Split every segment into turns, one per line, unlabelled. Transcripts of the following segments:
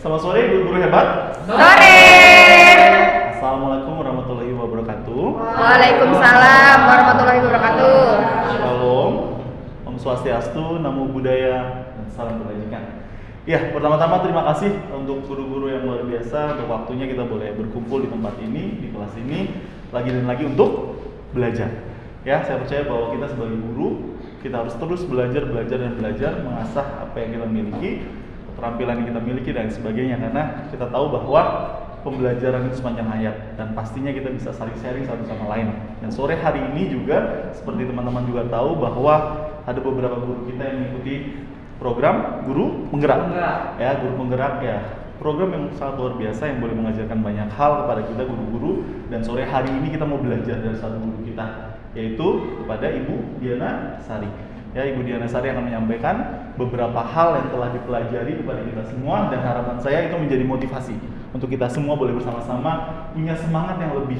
Selamat sore guru-guru hebat.
Sore.
Assalamualaikum warahmatullahi wabarakatuh.
Waalaikumsalam warahmatullahi wabarakatuh.
Shalom, Om Swastiastu, Namo Buddhaya, dan salam kebajikan. Ya, pertama-tama terima kasih untuk guru-guru yang luar biasa untuk waktunya kita boleh berkumpul di tempat ini, di kelas ini, lagi dan lagi untuk belajar. Ya, saya percaya bahwa kita sebagai guru, kita harus terus belajar dan belajar, mengasah apa yang kita miliki, keterampilan yang kita miliki dan sebagainya, karena kita tahu bahwa pembelajaran itu sepanjang hayat dan pastinya kita bisa saling sharing satu sama lain. Dan sore hari ini juga seperti teman-teman juga tahu bahwa ada beberapa guru kita yang mengikuti program Guru Penggerak. Ya, Guru Penggerak ya, program yang sangat luar biasa yang boleh mengajarkan banyak hal kepada kita guru-guru. Dan sore hari ini kita mau belajar dari satu guru kita, yaitu kepada Ibu Diana Sari. Ya, Ibu Diana Sari akan menyampaikan beberapa hal yang telah dipelajari kepada kita semua, dan harapan saya itu menjadi motivasi untuk kita semua boleh bersama-sama punya semangat yang lebih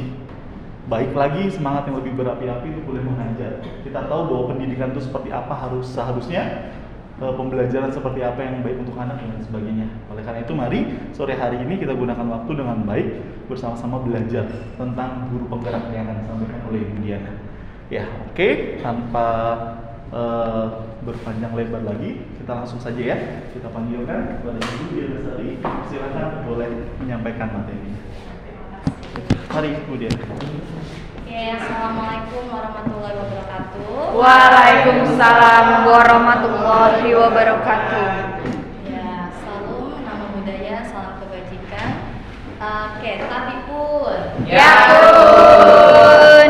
baik lagi, semangat yang lebih berapi-api untuk boleh mengajar. Kita tahu bahwa pendidikan itu seperti apa seharusnya, pembelajaran seperti apa yang baik untuk anak dan sebagainya. Oleh karena itu mari sore hari ini kita gunakan waktu dengan baik bersama-sama belajar tentang guru penggerak yang akan disampaikan oleh Ibu Diana. Ya, oke. Tanpa berpanjang lebar lagi, kita langsung saja ya. Kita panggilkan kepada Ibu Diana Sari. Silakan boleh menyampaikan materinya. Mari Ibu Diana.
Ya, Assalamualaikum warahmatullahi wabarakatuh.
Waalaikumsalam warahmatullahi wabarakatuh.
Ya, salam, namo buddhaya, salam kebajikan. Oke, tapi pun.
Ya pun.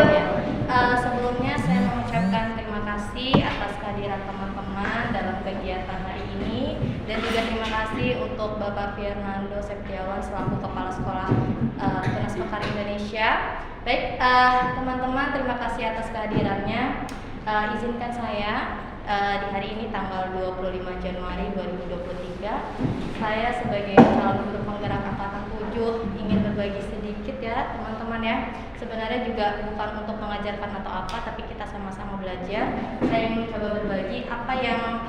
Sebelumnya saya mengucapkan terima kasih atas kehadiran teman-teman dalam kegiatan hari ini, dan juga terima kasih untuk Bapak Fernando Septiawan selaku Kepala Sekolah Tunas Mekar Indonesia. Baik, teman-teman, terima kasih atas kehadirannya. Izinkan saya di hari ini tanggal 25 Januari 2023, saya sebagai calon guru penggerak angkatan 7 ingin berbagi sedikit ya teman-teman ya. Sebenarnya juga bukan untuk mengajarkan atau apa, tapi kita sama-sama belajar. Saya ingin mencoba berbagi apa yang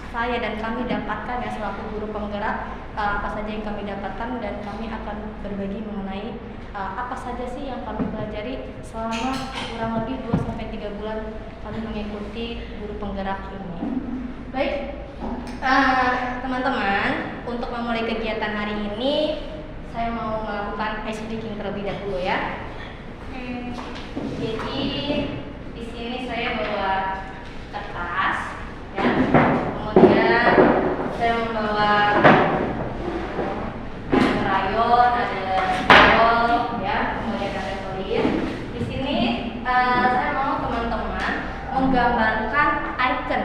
saya dan kami dapatkan ya selaku guru penggerak, apa saja yang kami dapatkan, dan kami akan berbagi mengenai apa saja sih yang kami pelajari selama kurang lebih 2-3 bulan kami mengikuti guru penggerak ini. Baik, teman-teman, untuk memulai kegiatan hari ini saya mau melakukan ice breaking terlebih dahulu ya. Jadi di sini saya bawa kertas ya. Kemudian saya membawa krayon, ada spidol ya, kemudian ada solid. Di sini saya mau teman-teman menggambarkan icon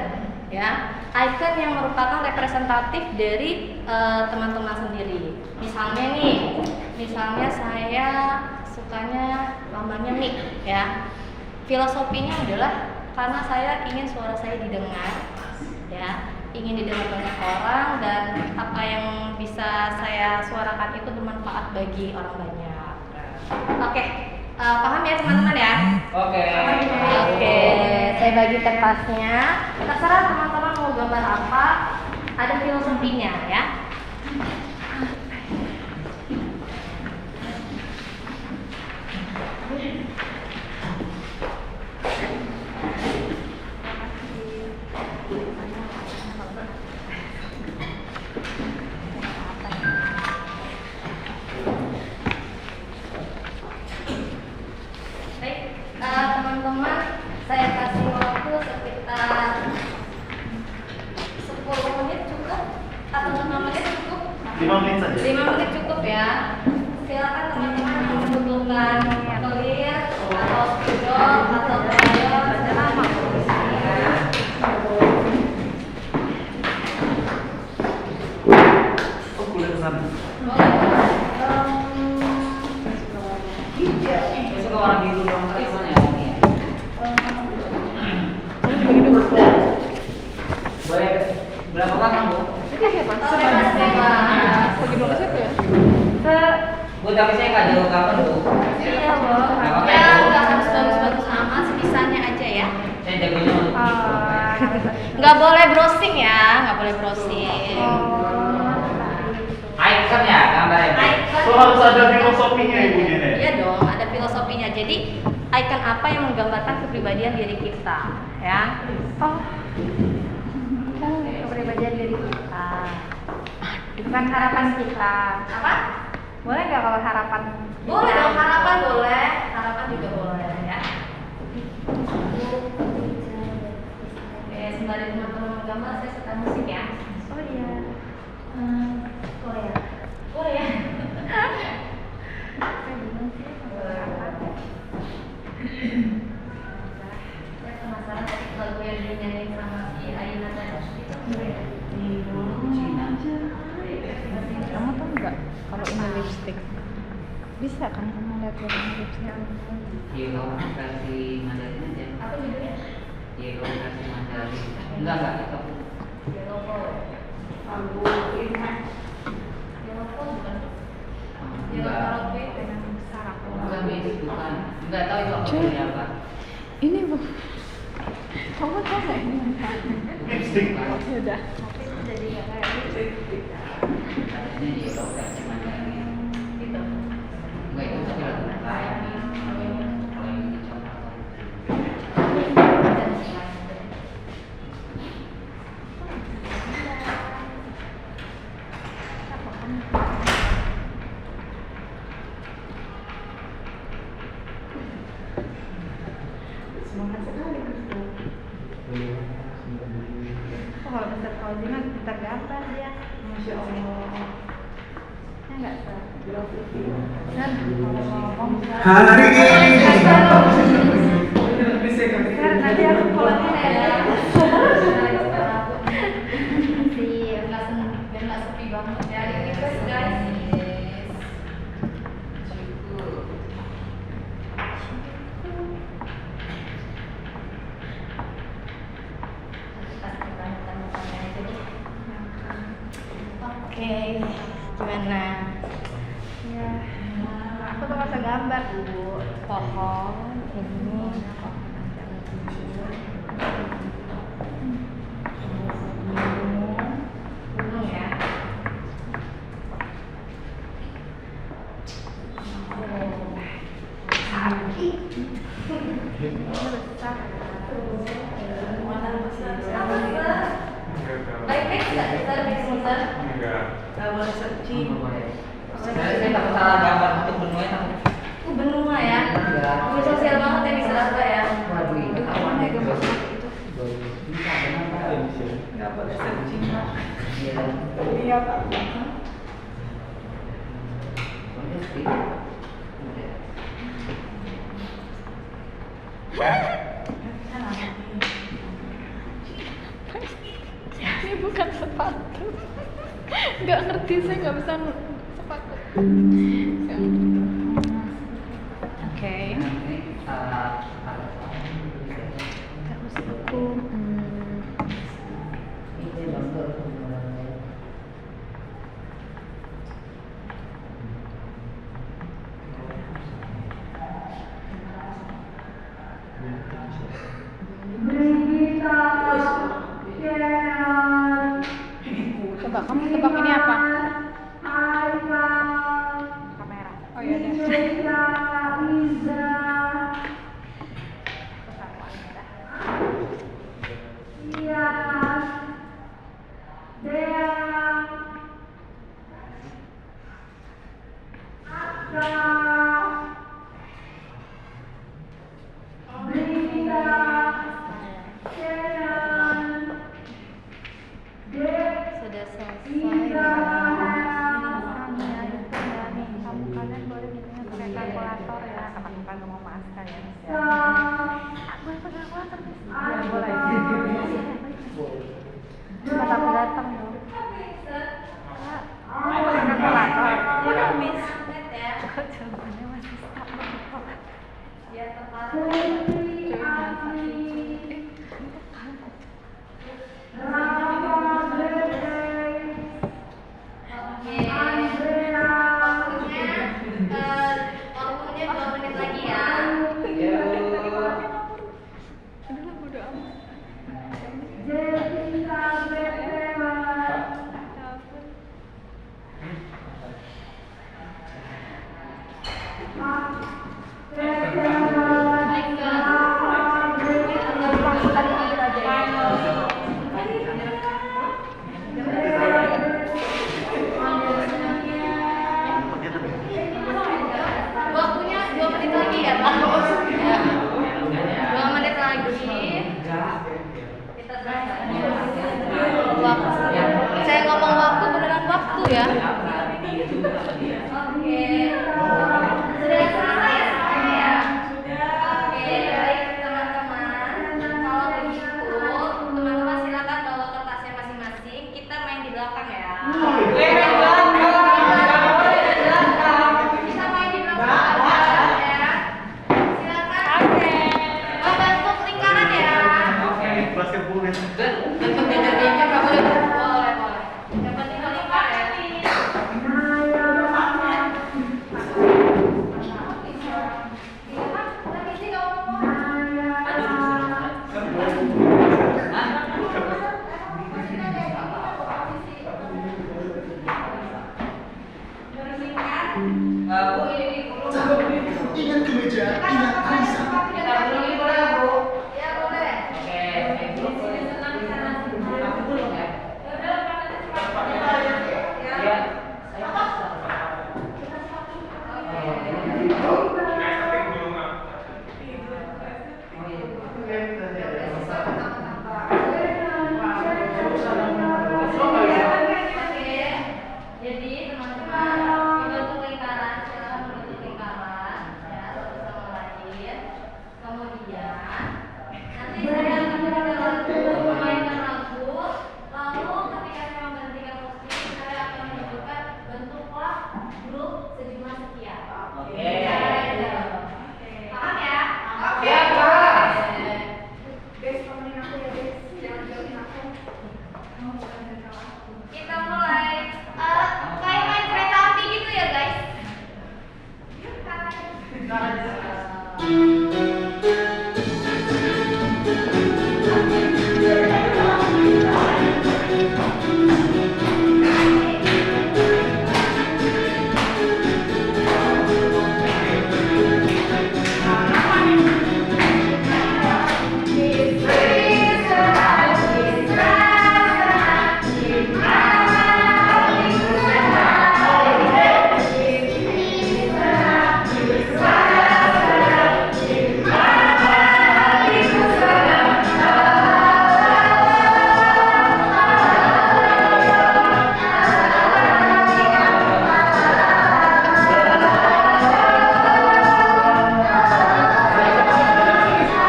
ya, icon yang merupakan representatif dari teman-teman sendiri. Misalnya saya sukanya lambangnya mic ya. Filosofinya adalah karena saya ingin suara saya didengar ya, ingin didengar banyak orang, dan apa yang bisa saya suarakan itu bermanfaat bagi orang banyak. Oke, paham ya teman-teman ya? Oke, saya bagi kertasnya. Terserah teman-teman mau gambar apa, ada filosofinya ya. Teman-teman, saya kasih waktu sekitar 10 menit cukup atau 5 menit cukup?
5 menit saja.
5 menit cukup ya. Silakan teman-teman yang membutuhkan clear atau spidol atau krayon, lama di sini ya.
Oh, kuliah ke sana.
Besok orang di ruang tadi mana ya? Boleh berapa kan kamu? Buat tapi saya nggak jauh kapan tuh?
Iya, Bu. Ya, nggak harus bagus-bagus amat, sebisanya aja ya.
Saya jagonya
Nggak boleh browsing ya, nggak boleh browsing.
ikonnya, gambarnya.
Icon.
So harus ada filosofinya Ibu Dine.
Iya dong, ada filosofinya. Jadi icon apa yang menggambarkan kepribadian diri kita, ya?
Oh. Kepribadian diri kita. Bukan harapan kita.
Apa?
Boleh nggak kalau harapan?
Boleh dong, harapan boleh, harapan juga boleh ya. Oke, sembari teman-teman menggambar, saya setel musik ya.
Oh iya.
Korea. Korea.
Saya bingung sih kalau harapan.
Saya penasaran tadi lagu yang dinyanyiin sama si Aina tadi itu
Cina.
Kamu tahu nggak kalau ini lipstick? Bisa kan kamu lihat warna lipstick?
Iya, kalau versi Mandarin aja.
apa judulnya?
Iya, kalau versi Mandarin. Enggak itu.
Yellow Phone.
Lagu ini
Yellow Phone bukan? Yellow
Enggak.
Karaoke.
dengan besar aku.
Bukan basic, bukan. Enggak tahu itu apa apa.
Ini bu. Kamu tahu nggak ini?
Lipstick.
Ya udah.
Tapi itu jadi nggak kayak gitu.
Ini Yellow versi Mandarin.
Gitu.
Enggak itu tapi lagu lain. Kalau yang dicopot.
Dan selain itu.
Semangat sekali Kristo. Oh, kalau Ustaz Fauzi mah kita gambar dia. Masya Allah. Ya nggak sih? Dan kalau ngomong
Hari ini
nanti aku pulangnya ya.
Biar nggak sepi banget ya. Request guys. Oke, gimana?
Ya, aku tuh masa gambar bu.
Pohon ini gunung ya. Baik-baik nggak? Bentar, bentar.
Saya takut salah gambar untuk benuanya takut.
Benua ya. Ini sosial banget ya bisa apa ya.
Waduh, itu kawan ya gambar itu. Bisa benar.
nggak boleh searching.
Iya.
Iya Pak.
Ini bukan sepatu. Nggak ngerti, saya nggak bisa sepatu. Oke. Terus aku coba kamu tebak ini apa? Kamera. Oh iya deh.
Sudah selesai.
Kalian boleh bikinnya pakai kalkulator ya, kapan-kapan mau masker ya. Boleh pakai kalkulator guys? Ya boleh. Cepat aku datang dong. Pakai kalkulator.
Ya bisa ya.
Jawabannya masih sama.
Biar tertarik. Oke. Waktunya 2 menit lagi ya.
Adalah bodo amat.
ya.
Apa dia itu apa dia?
Oke. Sudah selesai ya semuanya ya? Oke, baik teman-teman. Kalau begitu, teman-teman silakan bawa kertasnya masing-masing. Kita main di belakang ya. Kita main di belakang aja ya. Silakan. Membentuk lingkaran ya.
Basketball ya.
Bincang nggak boleh.
Boleh, boleh. Yang penting melingkar ya.
Ingat kemeja, ingat Aisyah.
Ya boleh.
Aku belum ya.
Jadi teman-teman membentuk lingkaran, silakan membentuk lingkaran ya satu sama lain. Kemudian nanti saya akan memberikan lagu, memainkan lagu. Lalu ketika saya memberhentikan musik, saya akan menyebutkan bentuklah grup sejumlah sekian.
Oke.
Paham ya?
Oke, Pak.
Guys, temenin aku ya guys. Jangan jauhin aku.
Kita mulai kayak main kereta api gitu ya guys.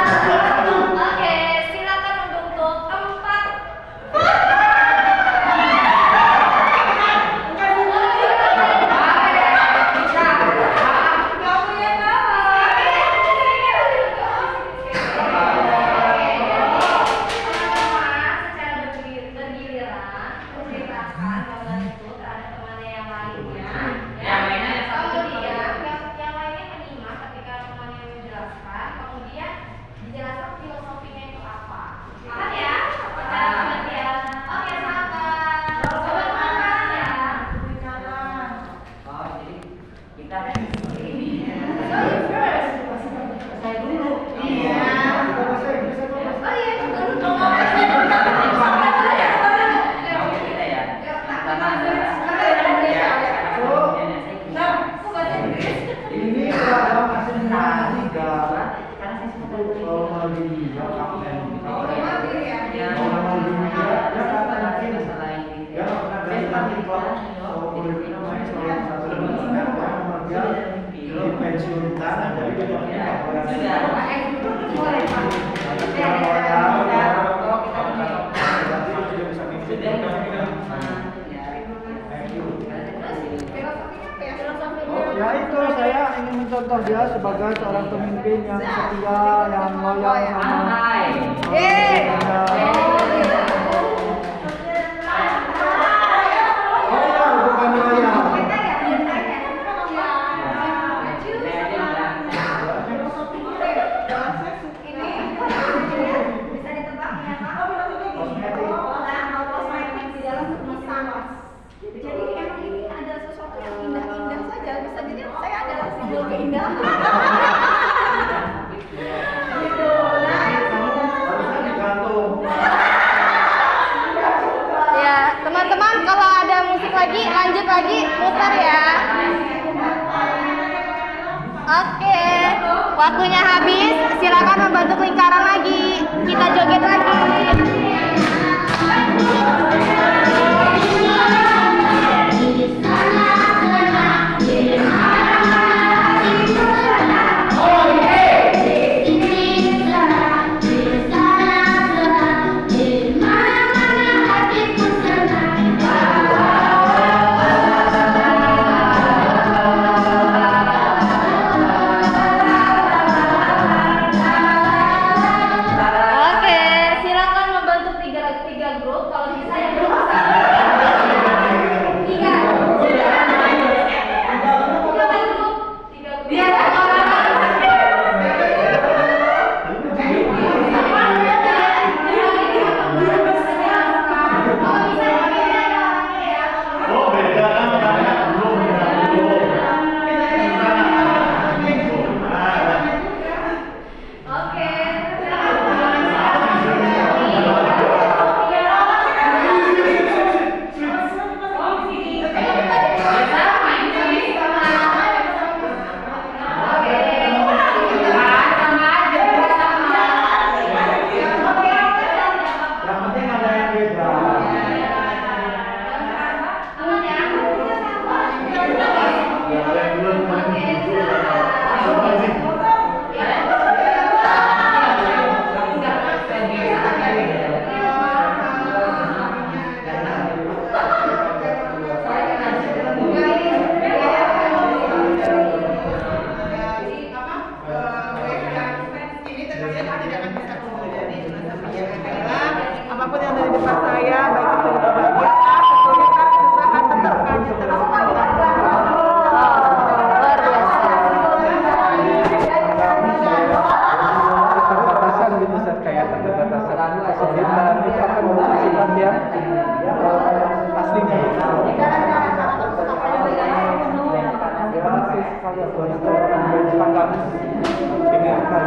Oke, silakan membentuk empat. Secara bergiliran menceritakan gambar itu terhadap temannya yang lainnya.
Yang lainnya yang satu
Kemudian yang lainnya menyimak ketika temannya menjelaskan. Kemudian dijelaskan filosofinya itu apa. Paham ya? Paham ya? Oke, sahabat. Sobat makan ya.
Oh, jadi kita
Saya dulu.
Iya.
Oh iya, dulu dong.
kita ya. Pertama adalah ya,
Kok bahasa Inggris?
Ini kalau masih tiga.
karena saya suka
Kalau mau di kapten.
Ya, selain
Ya, karena nanti kalau politik main selalu satu dia dipensiunkan dari
Ya itu saya ingin mencontoh dia sebagai seorang pemimpin yang setia, yang loyal sama bukan loyal.
Bisa ditebak ya Pak? Kosmetik di dalam kemasan. Jadi emang ini adalah sesuatu yang indah-indah saja. Bisa jadi saya adalah simbol keindahan. Gitu. Nah,
harusnya digantung.
Ya, teman-teman kalau ada musik lagi lanjut lagi putar ya. Oke, waktunya habis. Silakan membentuk lingkaran lagi. Kita joget lagi.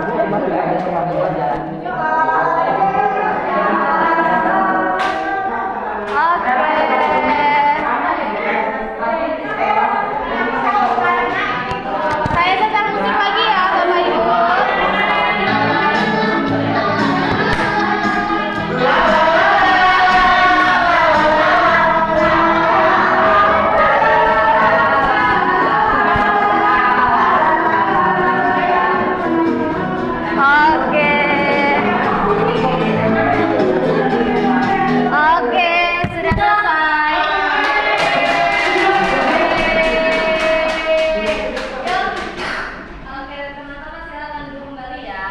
cuma tidak ada pengambilan.
Saya setel musik lagi ya, Bapak Ibu. Oke, sudah selesai. Oke, teman-teman silakan duduk kembali ya.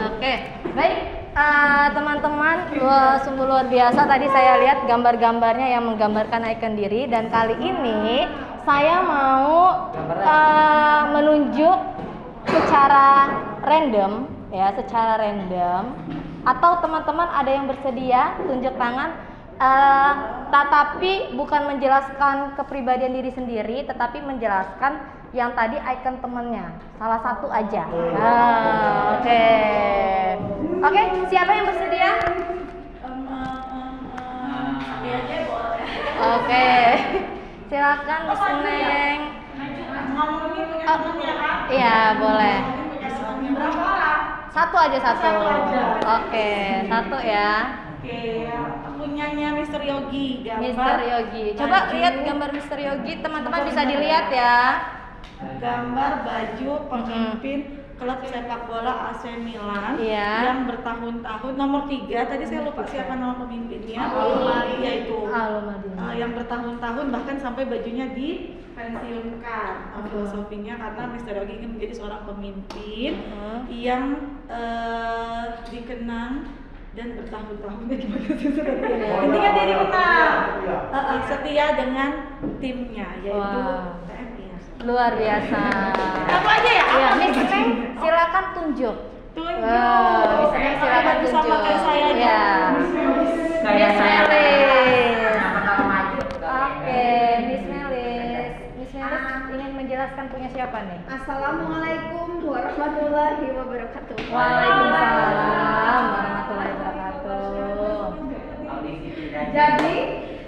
Oke, baik. Teman-teman, sungguh luar biasa. Tadi saya lihat gambar-gambarnya yang menggambarkan ikon diri, dan kali ini saya mau menunjuk secara random, ya, secara random. Atau teman-teman ada yang bersedia tunjuk tangan, tetapi bukan menjelaskan kepribadian diri sendiri, tetapi menjelaskan yang tadi ikon temennya, salah satu aja. Oke, siapa yang bersedia? Oke, silakan Miss Neng. Iya, boleh. Satu aja, satu. Oke, satu ya.
Oke, punyanya Mr. Yogi.
Mr. Yogi. Coba lihat gambar Mr. Yogi, teman-teman bisa dilihat ya.
Gambar baju pemimpin klub sepak bola AC Milan yang bertahun-tahun nomor 3. Tadi saya lupa siapa nama pemimpinnya. Yaitu yang bertahun-tahun bahkan sampai bajunya dipensiunkan. Filosofinya karena Mr. Yogi ingin menjadi seorang pemimpin yang dikenang dan bertahun-tahun intinya dia dikenal setia dengan timnya, yaitu TNI.
Luar biasa.
Apa aja ya?
Ya, Miss Neng, silakan tunjuk. Miss Neng silakan
Bisa
tunjuk.
pakai saya
Ya. Miss Melis. Oke, Miss Melis. Miss Melis ingin menjelaskan punya siapa nih?
Assalamualaikum warahmatullahi wabarakatuh.
Waalaikumsalam warahmatullahi wabarakatuh.
Jadi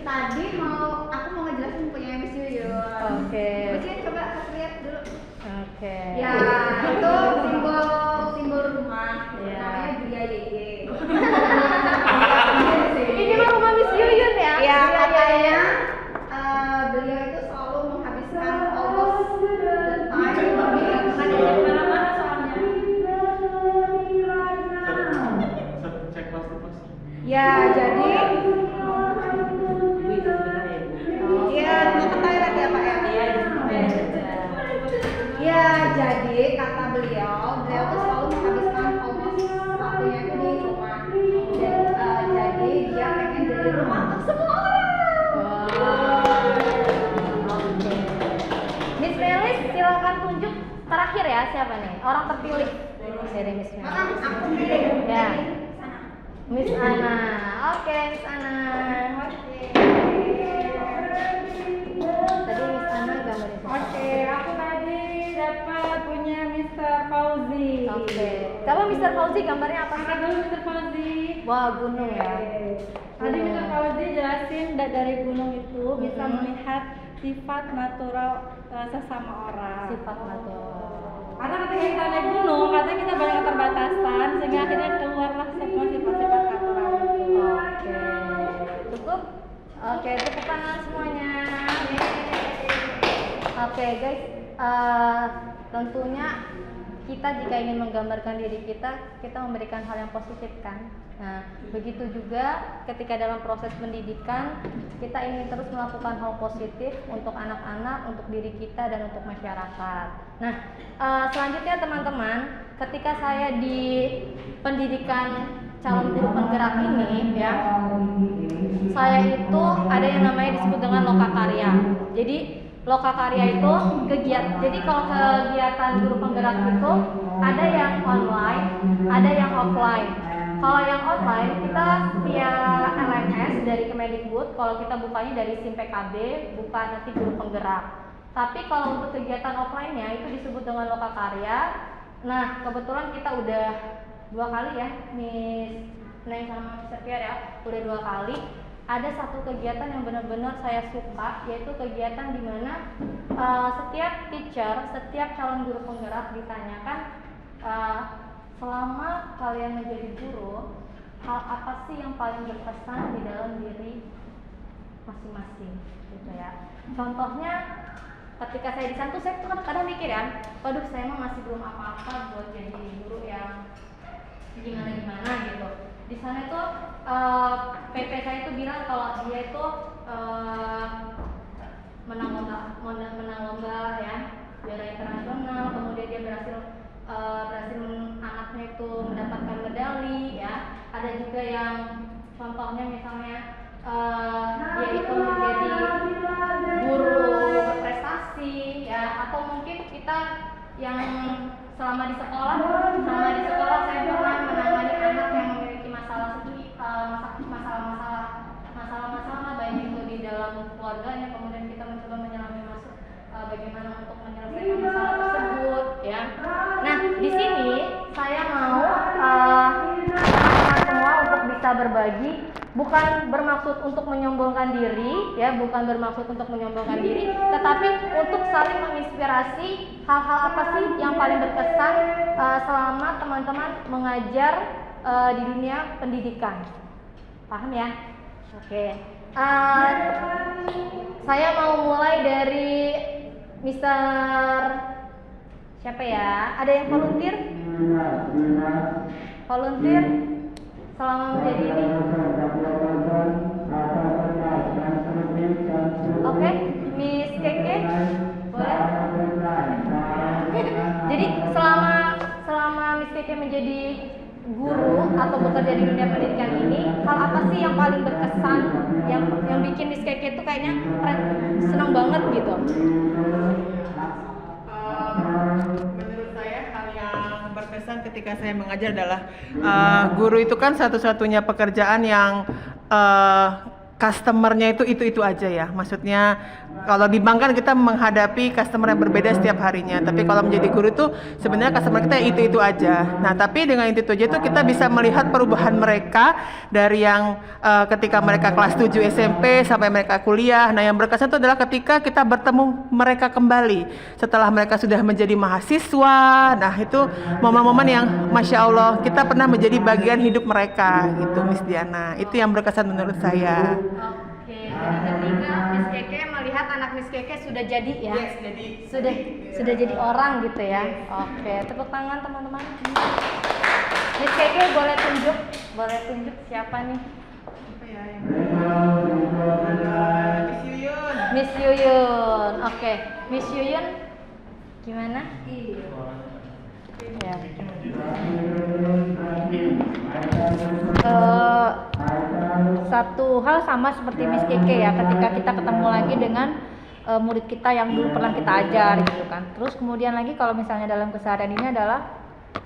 tadi aku mau ngejelasin punya Miss Yuyun.
Oke.
Miss Yuyun coba kasih lihat dulu.
Oke.
Ya, itu simbol rumah.
Ya.
Namanya Buya Yeye.
Ini mah rumah Miss Yuyun ya?
Ya,
Iya,
katanya beliau itu selalu menghabiskan almost the time di mana-mana soalnya.
Cek plastik pas.
Ya, jadi iya, mau ke toilet ya Pak ya? Ya, jadi kata beliau tuh selalu menghabiskan almost waktunya itu di rumah. Jadi dia pengen jadi rumah untuk semua orang.
Oke. Miss Melis, silakan tunjuk terakhir ya siapa nih? Orang terpilih dari Miss Melis.
Aku pilih.
Ya. Miss Ana. Oke, Miss Ana. Tadi Miss Ana gambarnya siapa?
Oke, aku tadi dapat punya Mr. Fauzi.
Oke. Kalau Mr. Fauzi gambarnya apa sih?
Angkat dulu Mr. Fauzi.
Wah, gunung ya.
Tadi Mr. Fauzi jelasin dari gunung itu bisa
Mhm.
melihat sifat natural sesama orang.
Sifat natural.
Karena ketika kita naik gunung, katanya kita banyak keterbatasan sehingga akhirnya keluarlah semua sifat-sifat natural itu.
Oke. Cukup? Oke, tepuk tangan semuanya. Oke, guys. Tentunya kita jika ingin menggambarkan diri kita memberikan hal yang positif kan. Nah, begitu juga ketika dalam proses pendidikan kita ingin terus melakukan hal positif untuk anak-anak, untuk diri kita dan untuk masyarakat. Nah, selanjutnya teman-teman, ketika saya di pendidikan calon guru penggerak ini ya, saya itu ada yang namanya disebut dengan lokakarya. Jadi lokakarya itu kegiatan. Jadi kalau kegiatan guru penggerak itu ada yang offline. Kalau yang online kita via LMS dari Kemendikbud. Kalau kita bukanya dari SIM PKB, buka nanti guru penggerak. Tapi kalau untuk kegiatan offline-nya itu disebut dengan lokakarya. Nah, kebetulan kita udah 2 kali ya, Miss Neng sama Miss Septiar ya, udah 2 kali. Ada satu kegiatan yang benar-benar saya suka, yaitu kegiatan di mana setiap teacher, setiap calon guru penggerak ditanyakan selama kalian menjadi guru, hal apa sih yang paling berkesan di dalam diri masing-masing, gitu ya. Contohnya, ketika saya di sana tuh saya tuh kadang mikir ya, waduh saya mah masih belum apa-apa buat jadi guru yang gimana gitu. Di sana itu PP saya itu bilang kalau dia itu menang lomba ya, juara internasional, kemudian dia berhasil anaknya itu mendapatkan medali ya. Ada juga yang contohnya misalnya dia itu menjadi guru berprestasi ya, atau mungkin kita yang selama di sekolah saya pernah menangani anak yang memiliki masalah baik itu di dalam keluarganya, kemudian kita mencoba menyelami masuk bagaimana untuk menyelesaikan masalah tersebut ya. Nah, di sini saya mau teman-teman semua untuk bisa berbagi, bukan bermaksud untuk menyombongkan diri ya, bukan bermaksud untuk menyombongkan diri, tetapi untuk saling menginspirasi hal-hal apa sih yang paling berkesan selama teman-teman mengajar di dunia pendidikan. Paham ya? Oke. Saya mau mulai dari Mister siapa ya? Ada yang volunteer? Volunteer selama menjadi ini? Oke, Miss Keke, boleh? Jadi selama Miss Keke menjadi guru atau bekerja di dunia pendidikan ini, hal apa sih yang paling berkesan, yang bikin Miss Keke itu kayaknya senang banget gitu?
Menurut saya hal yang berkesan ketika saya mengajar adalah guru itu kan satu-satunya pekerjaan yang customernya itu aja ya. Maksudnya kalau di bank kan kita menghadapi customer yang berbeda setiap harinya, tapi kalau menjadi guru itu sebenarnya customer kita itu aja. Nah, tapi dengan itu aja itu kita bisa melihat perubahan mereka dari yang ketika mereka kelas 7 SMP sampai mereka kuliah. Nah, yang berkesan itu adalah ketika kita bertemu mereka kembali setelah mereka sudah menjadi mahasiswa. Nah, itu momen-momen yang Masya Allah kita pernah menjadi bagian hidup mereka gitu, Miss Diana. Itu yang berkesan menurut saya.
Oke, jadi ketika Miss Keke melihat anak Miss Keke sudah jadi ya, sudah jadi orang gitu ya. Oke, tepuk tangan teman-teman. Miss Keke boleh tunjuk siapa nih?
Miss Yuyun.
Miss Yuyun. Oke, Miss Yuyun gimana? Ya. Satu hal sama seperti Miss Keke ya, ketika kita ketemu lagi dengan murid kita yang dulu pernah kita ajar gitu kan. Terus kemudian lagi kalau misalnya dalam keseharian ini adalah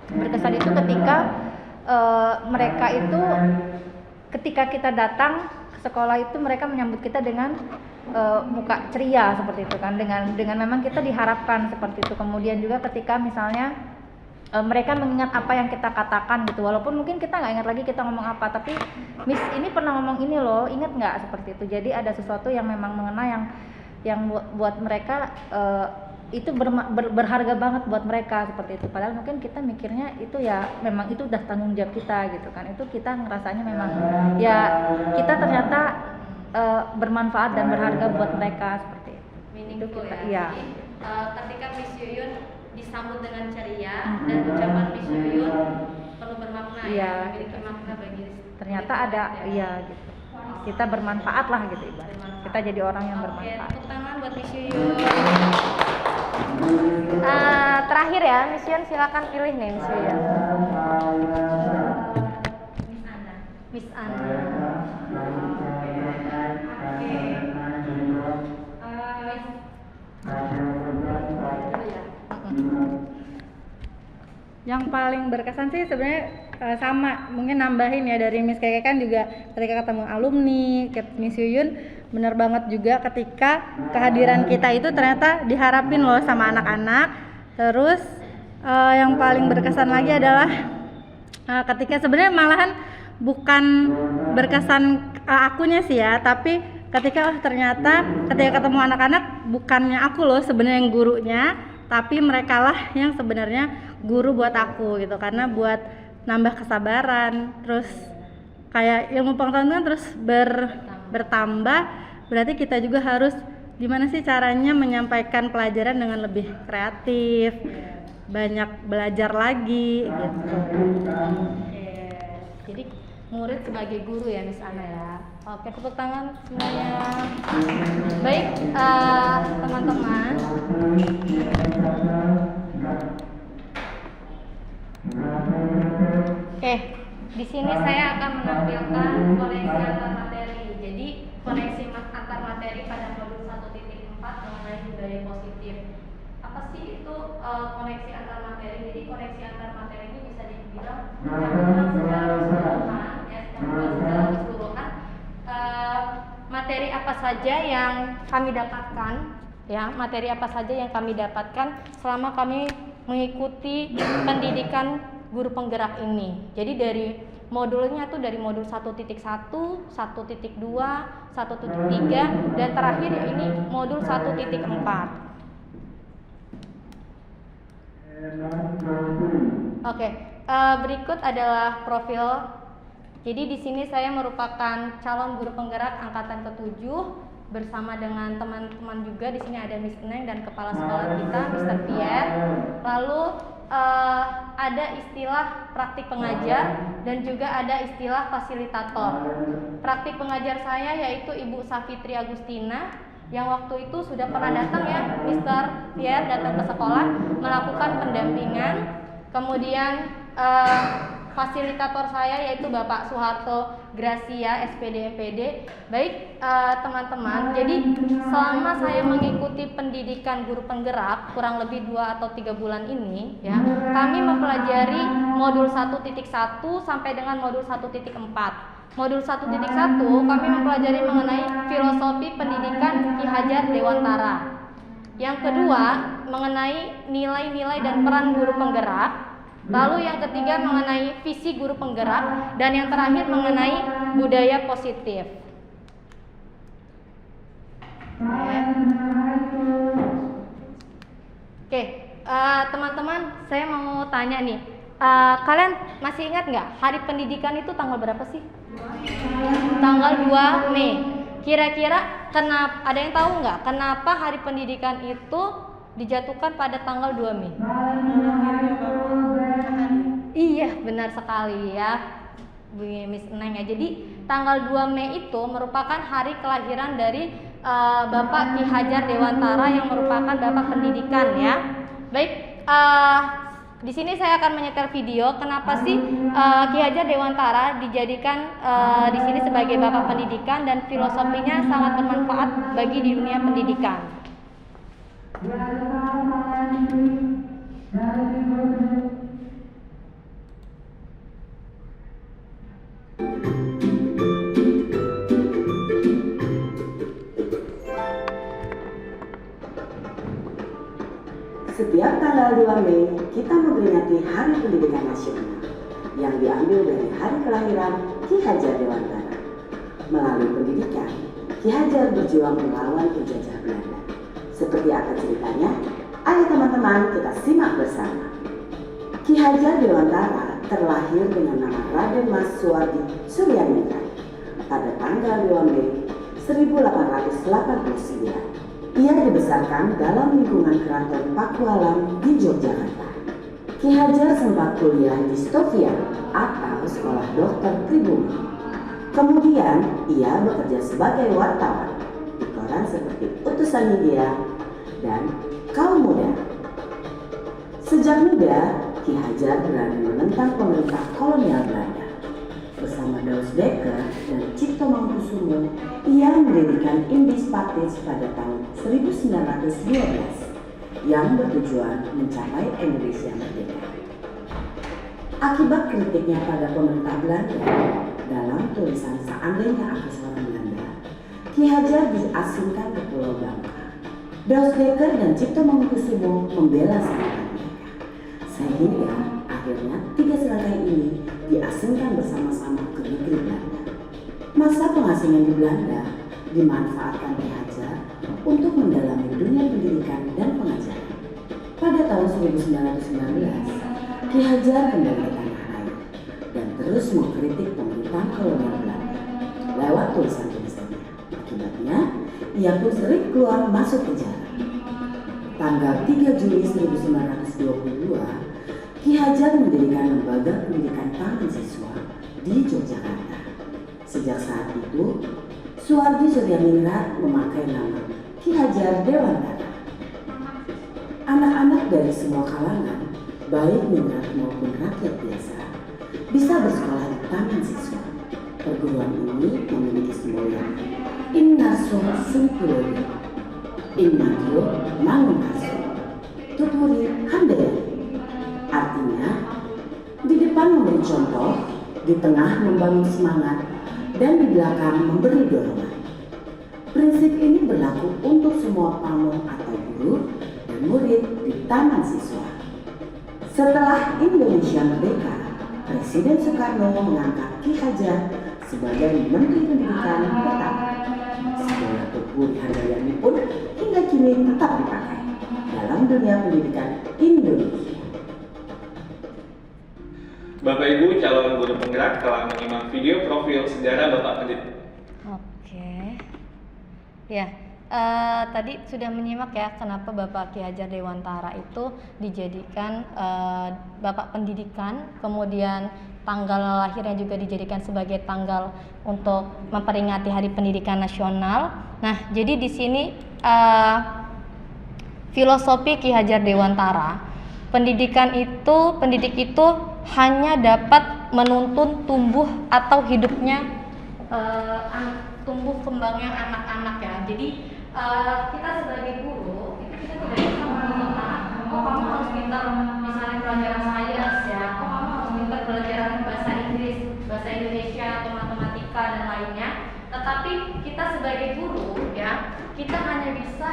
berkesan itu ketika mereka itu ketika kita datang ke sekolah itu mereka menyambut kita dengan muka ceria seperti itu kan, dengan memang kita diharapkan seperti itu. Kemudian juga ketika misalnya mereka mengingat apa yang kita katakan gitu, walaupun mungkin kita nggak ingat lagi kita ngomong apa, tapi Miss ini pernah ngomong ini loh, ingat nggak, seperti itu. Jadi ada sesuatu yang memang mengena yang buat mereka itu berharga banget buat mereka seperti itu. Padahal mungkin kita mikirnya itu ya memang itu udah tanggung jawab kita gitu kan, itu kita ngerasanya memang ya kita ternyata bermanfaat dan berharga buat mereka seperti itu. Meaningful Kita, ya. iya. Jadi, ketika Miss Yuyun disambut dengan ceria dan ucapan Miss Yuyun penuh bermakna ya, memiliki makna bagi ternyata ada iya gitu. Kita bermanfaat lah gitu ibaratnya. Kita jadi orang yang bermanfaat. Tepuk tangan buat Miss Yuyun. Terakhir ya, Miss Yuyun silakan pilih nih Miss Yuyun. Miss Ana.
Yang paling berkesan sih sebenarnya sama, mungkin nambahin ya dari Miss Keke kan juga ketika ketemu alumni, Miss Yuyun bener banget juga ketika kehadiran kita itu ternyata diharapin loh sama anak-anak. Terus yang paling berkesan lagi adalah ketika sebenarnya malahan bukan berkesan akunya sih ya, tapi ketika ternyata ketika ketemu anak-anak bukannya aku loh sebenarnya yang gurunya, tapi mereka lah yang sebenarnya guru buat aku gitu, karena buat nambah kesabaran, terus kayak ilmu pengetahuan kan terus bertambah, berarti kita juga harus gimana sih caranya menyampaikan pelajaran dengan lebih kreatif, banyak belajar lagi gitu.
Jadi murid sebagai guru ya Miss Ana ya. Oke, tepuk tangan semuanya. Baik, teman-teman. Oke, di sini saya akan menampilkan koneksi antar materi. Jadi koneksi antar materi pada modul 1.4 mengenai budaya positif. Apa sih itu koneksi antar materi? Jadi koneksi antar materi ini bisa dibilang secara keseluruhan, ya, secara keseluruhan materi apa saja yang kami dapatkan, ya, materi apa saja yang kami dapatkan selama kami mengikuti pendidikan guru penggerak ini. Jadi dari modulnya tuh dari modul 1.1, 1.2, 1.3 dan terakhir ini modul 1.4. Oke, berikut adalah profil. Jadi di sini saya merupakan calon guru penggerak angkatan ke-7 bersama dengan teman-teman juga. Di sini ada Miss Neng dan kepala sekolah kita, Mr. Pierre. Lalu ada istilah praktik pengajar dan juga ada istilah fasilitator. Praktik pengajar saya yaitu Ibu Safitri Agustina yang waktu itu sudah pernah datang ya, Mr. Pierre datang ke sekolah melakukan pendampingan. Kemudian fasilitator saya yaitu Bapak Soeharto Gracia, SPD MPD. Baik teman-teman, jadi selama saya mengikuti pendidikan guru penggerak kurang lebih 2 atau 3 bulan ini ya, kami mempelajari modul 1.1 sampai dengan modul 1.4. Modul 1.1 kami mempelajari mengenai filosofi pendidikan Ki Hajar Dewantara. Yang kedua mengenai nilai-nilai dan peran guru penggerak. Lalu yang ketiga mengenai visi guru penggerak, dan yang terakhir mengenai budaya positif. Oke, teman-teman, saya mau tanya nih, kalian masih ingat nggak hari pendidikan itu tanggal berapa sih? Tanggal 2 Mei. Kira-kira kenapa? Ada yang tahu nggak kenapa hari pendidikan itu dijatuhkan pada tanggal 2 Mei? Iya, benar sekali ya, Bu Miss Neng ya. Jadi tanggal 2 Mei itu merupakan hari kelahiran dari Bapak Ki Hajar Dewantara yang merupakan Bapak Pendidikan ya. Baik, di sini saya akan menyetel video kenapa sih Ki Hajar Dewantara dijadikan di sini sebagai Bapak Pendidikan dan filosofinya sangat bermanfaat bagi di dunia pendidikan.
Setiap tanggal 2 Mei, kita memperingati Hari Pendidikan Nasional yang diambil dari hari kelahiran Ki Hajar Dewantara. Melalui pendidikan, Ki Hajar berjuang melawan penjajah Belanda. Seperti apa ceritanya? Ayo teman-teman kita simak bersama. Ki Hajar Dewantara terlahir dengan nama Raden Mas Suwardi Suryaningrat pada tanggal 2 Mei 1889. Ia dibesarkan dalam lingkungan keraton Pakualam di Yogyakarta. Ki Hajar sempat kuliah di Stovia atau Sekolah Dokter Pribumi. Kemudian ia bekerja sebagai wartawan di koran seperti Utusan Media dan Kaum Muda. Sejak muda, Ki Hajar berani menentang pemerintah kolonial Belanda. Bersama Daus Dekker dan Cipto Mangunkusumo, ia mendirikan Indis Partis pada tahun 1912 yang bertujuan mencapai Indonesia merdeka. Akibat kritiknya pada pemerintah Belanda dalam tulisan Seandainya Aku Seorang Belanda, Ki Hajar diasingkan ke Pulau Bangka. Dausdekker dan Cipto Mangunkusumo membela serangan mereka, sehingga akhirnya 3 serangkai ini diasingkan bersama-sama ke negeri Belanda. Masa pengasingan di Belanda dimanfaatkan Ki Hajar untuk mendalami dunia pendidikan dan pengajaran. Pada tahun 1919, Ki Hajar kembali ke tanah air dan terus mengkritik pemerintahan kolonial Belanda lewat tulisan-tulisannya. Akibatnya, ia pun sering keluar masuk penjara. Tanggal 3 Juli 1922, Ki Hajar mendirikan lembaga pendidikan taman siswa di Yogyakarta. Sejak saat itu, Suwardi Suryaningrat memakai nama Ki Hajar Dewantara. Anak-anak dari semua kalangan, baik ningrat maupun rakyat biasa, bisa bersekolah di taman siswa. Perguruan ini memiliki semboyan Innaso Sumpuloyo, Innadio Mangunkaso, Tuturi Handayani. Artinya, di depan memberi contoh, di tengah membangun semangat, dan di belakang memberi dorongan. Prinsip ini berlaku untuk semua pamong atau guru dan murid di taman siswa. Setelah Indonesia merdeka, Presiden Soekarno mengangkat Ki Hajar sebagai Menteri Pendidikan pertama. Sekolah Tuturi Handayani pun hingga kini tetap dipakai dalam dunia pendidikan Indonesia.
Bapak Ibu calon guru penggerak telah menyimak video profil sejarah Bapak Pendidik.
Oke. Ya, tadi sudah menyimak ya kenapa Bapak Ki Hajar Dewantara itu dijadikan Bapak Pendidikan, kemudian tanggal lahirnya juga dijadikan sebagai tanggal untuk memperingati Hari Pendidikan Nasional. Nah, jadi di sini filosofi Ki Hajar Dewantara, pendidik itu hanya dapat menuntun tumbuh atau hidupnya tumbuh kembangnya anak-anak ya. Jadi kita sebagai guru itu kita tidak bisa menuntut anak, oh kamu harus pintar misalnya pelajaran sains ya, oh kamu harus pintar pelajaran bahasa Inggris, bahasa Indonesia atau matematika dan lainnya. Tetapi kita sebagai guru ya, kita hanya bisa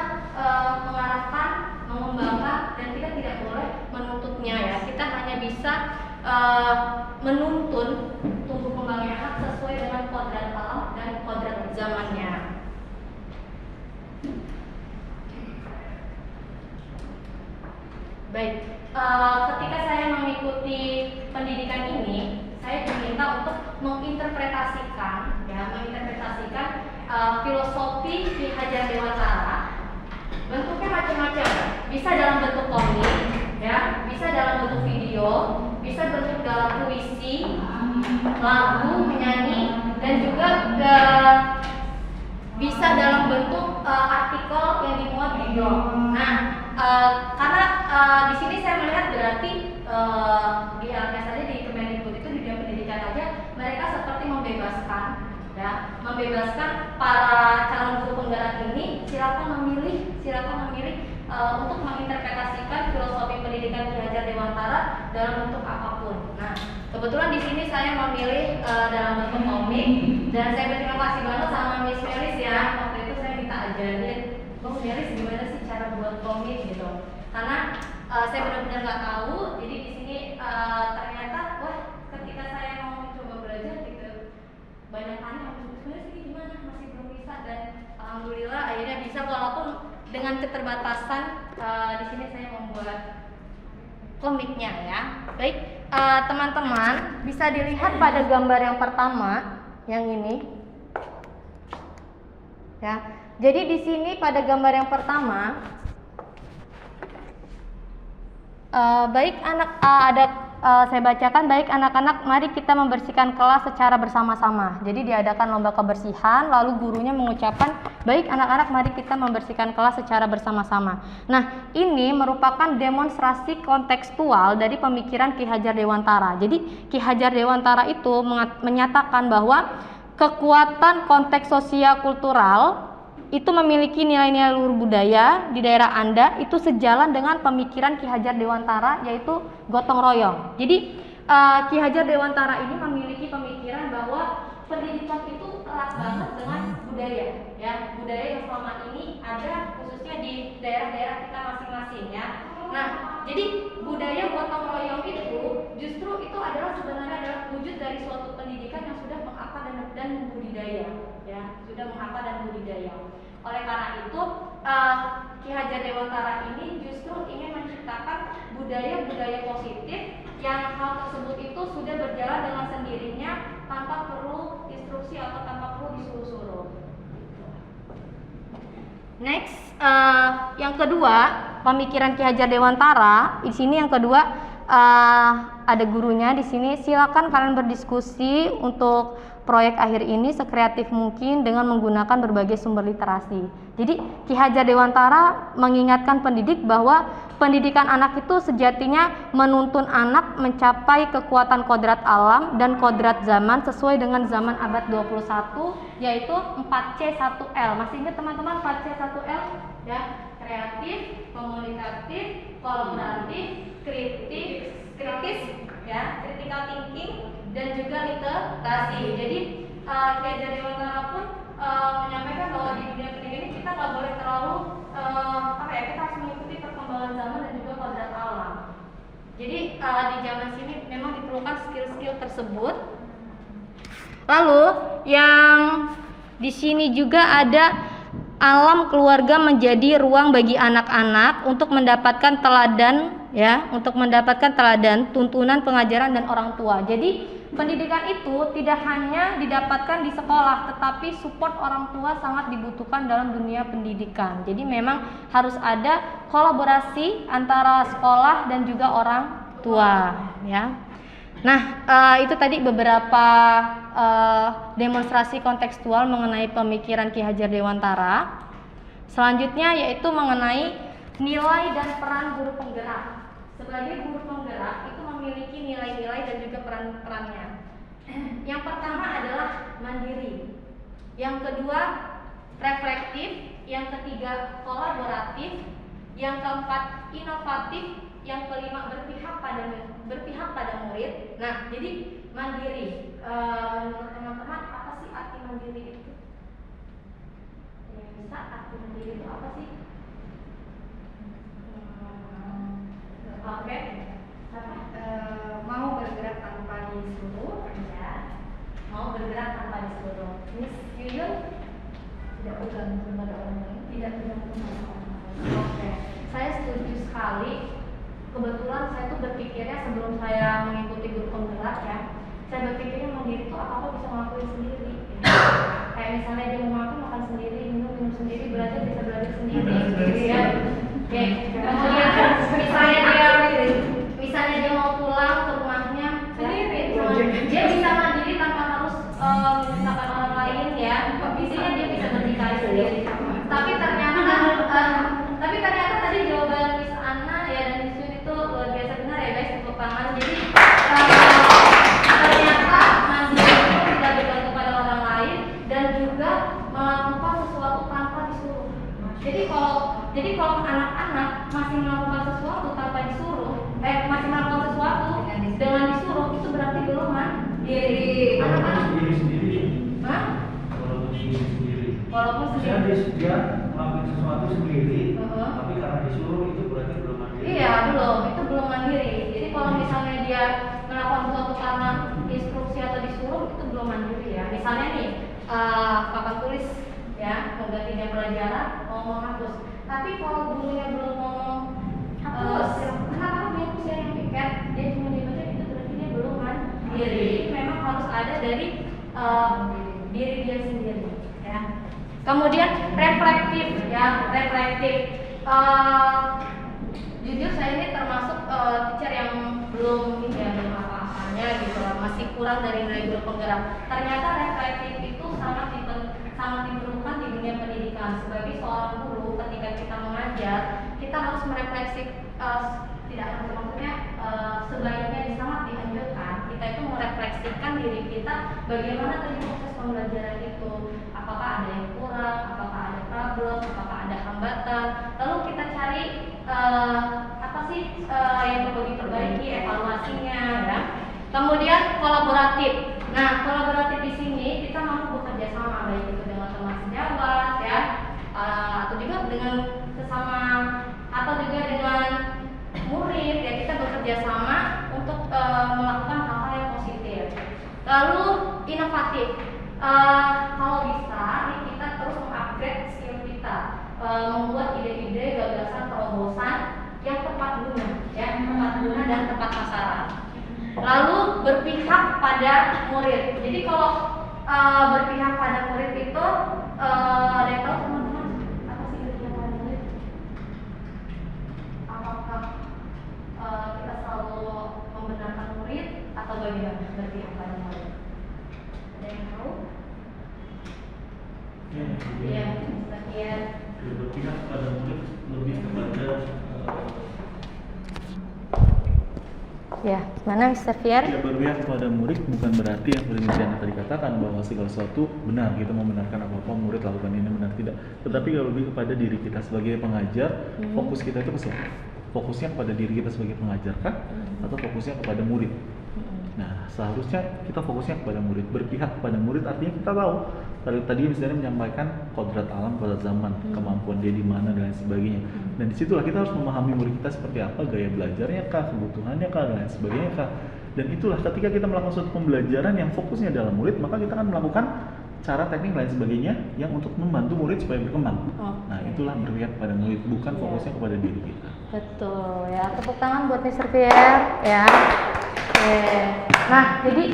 mengarahkan, mengembangkan, dan kita tidak boleh menuntutnya ya. Kita hanya bisa menuntun tumbuh kembangnya anak sesuai dengan kodrat alam dan kodrat zamannya. Baik, ketika saya mengikuti pendidikan ini, saya diminta untuk menginterpretasikan filosofi Ki Hajar Dewantara. Bentuknya macam-macam, bisa dalam bentuk komik, ya, bisa dalam bentuk video, bisa bentuk dalam puisi, lagu, menyanyi, dan juga bisa dalam bentuk artikel yang dimuat di blog. Nah, karena di sini saya melihat berarti di LKS saja, di Kemendikbud itu di bidang pendidikan aja mereka seperti membebaskan para calon guru penggerak ini silakan memilih untuk menginterpretasikan filosofi pendidikan Ki Hajar Dewantara dalam bentuk apapun. Nah, kebetulan di sini saya memilih dalam bentuk komik, dan saya berterima kasih banget sama Miss Melis ya. Waktu itu saya minta ajarin, Miss Melis gimana sih cara buat komik gitu. Karena saya benar-benar nggak tahu. Jadi di sini ternyata wah, ketika saya mau mencoba belajar gitu, banyak tanya sebenarnya sih gimana, masih belum bisa, dan alhamdulillah akhirnya bisa, walaupun dengan keterbatasan. Di sini saya membuat komiknya ya. Baik, teman-teman bisa dilihat pada gambar yang pertama yang ini ya. Jadi di sini pada gambar yang pertama saya bacakan, baik anak-anak, mari kita membersihkan kelas secara bersama-sama. Jadi diadakan lomba kebersihan, lalu gurunya mengucapkan, baik anak-anak, mari kita membersihkan kelas secara bersama-sama. Nah, ini merupakan demonstrasi kontekstual dari pemikiran Ki Hajar Dewantara. Jadi Ki Hajar Dewantara itu menyatakan bahwa kekuatan konteks sosial kultural itu memiliki nilai-nilai luhur budaya di daerah Anda itu sejalan dengan pemikiran Ki Hajar Dewantara, yaitu gotong royong. Jadi Ki Hajar Dewantara ini memiliki pemikiran bahwa pendidikan itu erat banget dengan budaya, ya, budaya yang selama ini ada khususnya di daerah-daerah kita masing-masing, ya. Nah, jadi budaya gotong royong itu justru itu adalah sebenarnya adalah wujud dari suatu pendidikan yang sudah mengakar dan membudidaya, ya, sudah mengakar dan budidaya. Oleh karena itu, Ki Hajar Dewantara ini justru ingin menciptakan budaya-budaya positif yang hal tersebut itu sudah berjalan dengan sendirinya tanpa perlu instruksi atau tanpa perlu disuruh-suruh. Next, yang kedua, pemikiran Ki Hajar Dewantara. Di sini yang kedua ada gurunya di sini. Silakan kalian berdiskusi untuk proyek akhir ini sekreatif mungkin dengan menggunakan berbagai sumber literasi. Jadi Ki Hajar Dewantara mengingatkan pendidik bahwa pendidikan anak itu sejatinya menuntun anak mencapai kekuatan kodrat alam dan kodrat zaman sesuai dengan zaman abad 21, yaitu 4C1L. Masih ingat teman-teman 4C1L? Ya, kreatif, komunikatif, kolaboratif, kritis, ya, critical thinking, dan juga literasi. Jadi Ki Hajar Dewantara pun menyampaikan bahwa di dunia pendidikan ini kita nggak boleh terlalu kita harus mengikuti perkembangan zaman dan juga kodrat alam. Jadi di zaman sini memang diperlukan skill-skill tersebut. Lalu yang di sini juga ada alam keluarga menjadi ruang bagi anak-anak untuk mendapatkan teladan, ya, untuk mendapatkan teladan, tuntunan, pengajaran dan orang tua. Jadi pendidikan itu tidak hanya didapatkan di sekolah, tetapi support orang tua sangat dibutuhkan dalam dunia pendidikan. Jadi memang harus ada kolaborasi antara sekolah dan juga orang tua, ya. Nah, itu tadi beberapa demonstrasi kontekstual mengenai pemikiran Ki Hajar Dewantara. Selanjutnya yaitu mengenai nilai dan peran guru penggerak. Sebagai guru penggerak itu memiliki nilai-nilai dan juga peran-perannya. Yang pertama adalah mandiri. Yang kedua reflektif. Yang ketiga kolaboratif. Yang keempat inovatif. Yang kelima berpihak pada murid. Nah, jadi mandiri. Menurut teman-teman apa sih arti mandiri itu? Yang bisa arti mandiri itu apa sih? Oke. Mau bergerak tanpa disuruh, ya. Mau bergerak tanpa disuruh. Miss Yuyun tidak bergantung pada orang lain, tidak bergantung pada orang lain. Oke. Saya setuju sekali. Kebetulan saya tuh berpikirnya sebelum saya mengikuti guru penggerak, ya, saya berpikirnya mandiri itu apa bisa ngelakuin sendiri, ya. Kayak misalnya dia mau makan sendiri, minum sendiri, belajar bisa belajar sendiri, ya. Oke. Kemudian misalnya dia mau pulang ke rumahnya sendiri, dia bisa mandiri tanpa harus memintakan orang lain, ya. Intinya dia bisa berdikari sendiri. Tapi ternyata tadi jawaban Miss Anna, ya, dan Miss Yun itu luar biasa benar, ya guys, tepuk tangan. Jadi ternyata mandiri itu tidak bergantung pada orang lain dan juga melakukan sesuatu tanpa disuruh. Jadi kalau anak-anak masih melakukan sesuatu tanpa disuruh, masih melakukan sesuatu dengan disuruh, itu berarti belum mandiri. Anak-anak
sendiri.
Hah? Walaupun sendiri.
Dia melakukan sesuatu sendiri, tapi karena disuruh itu berarti belum mandiri.
Iya, itu belum mandiri. Jadi kalau misalnya dia melakukan sesuatu karena instruksi atau disuruh, itu belum mandiri, ya. Misalnya nih, papan tulis, ya, mengganti jam pelajaran, mau menghapus. Tapi kalau gurunya belum ngomong hapus, kenapa dia bisa yang piket? Dia cuma dibaca, itu berarti dia belum mandiri. Memang harus ada dari diri dia sendiri, ya. Kemudian reflektif, ya, reflektif. Jujur saya ini termasuk teacher yang belum apa-apanya gitu, masih kurang dari nilai guru penggerak. Ternyata reflektif itu sangat diperlukan di dunia pendidikan. Sebagai seorang guru, ketika kita mengajar, kita harus merefleksi, maksudnya sebaiknya sangat dianjurkan kita itu merefleksikan diri kita bagaimana tadi proses pembelajaran itu, apakah ada yang kurang, apakah ada problem, apakah ada hambatan, lalu kita cari apa sih yang perlu diperbaiki, evaluasinya, ya. kolaboratif. Nah, kolaboratif di sini kita mampu bekerja sama baik itu dengan teman sejawat ya, atau juga dengan sesama atau juga dengan murid ya, kita bekerja sama untuk melakukan hal-hal yang positif. Lalu inovatif. Kalau bisa nih kita terus mengupgrade skill kita, membuat ide-ide, gagasan, terobosan yang tepat guna, ya, tepat guna dan tepat sasaran. Lalu berpihak pada murid. Jadi kalau berpihak pada murid itu ada yang tahu teman-teman apa sih berpihak pada murid? Apakah kita selalu membenarkan murid atau bagaimana berpihak pada murid? Ada yang tahu? Iya, sekian.
Berpihak pada murid lebih kepada
ya, mana Mr. Fier?
Ya, berpihak kepada murid bukan berarti yang seperti Diana tadi katakan bahwa segala sesuatu benar, kita membenarkan apa-apa murid lakukan ini benar, tidak. Tetapi kalau lebih kepada diri kita sebagai pengajar, fokus kita itu ke siapa? Fokusnya kepada diri kita sebagai pengajar kah? Atau fokusnya kepada murid? Nah, seharusnya kita fokusnya kepada murid. Berpihak kepada murid artinya kita tahu. Tadi misalnya menyampaikan kodrat alam, kodrat zaman, kemampuan dia di mana dan lain sebagainya. Dan disitulah kita harus memahami murid kita seperti apa, gaya belajarnya kah, kebutuhannya kah, dan lain sebagainya kah. Dan itulah ketika kita melakukan suatu pembelajaran yang fokusnya dalam murid, maka kita akan melakukan cara teknik lain sebagainya yang untuk membantu murid supaya berkembang. Nah, itulah berpihak kepada murid, bukan fokusnya kepada diri kita.
Betul ya, tepuk tangan buat Mr. Pierre ya. Nah, jadi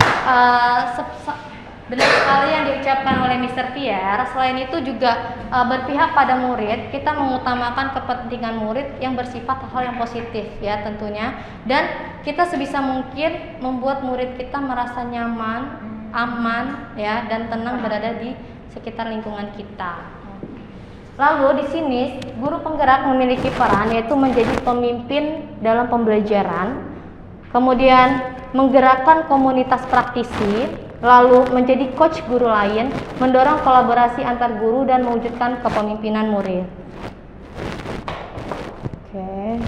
benar sekali yang diucapkan oleh Mr. Pierre. Selain itu juga berpihak pada murid, kita mengutamakan kepentingan murid yang bersifat hal yang positif ya tentunya. Dan kita sebisa mungkin membuat murid kita merasa nyaman, aman ya, dan tenang berada di sekitar lingkungan kita. Lalu di sini guru penggerak memiliki peran yaitu menjadi pemimpin dalam pembelajaran, kemudian menggerakkan komunitas praktisi, lalu menjadi coach guru lain, mendorong kolaborasi antar guru dan mewujudkan kepemimpinan murid. Oke.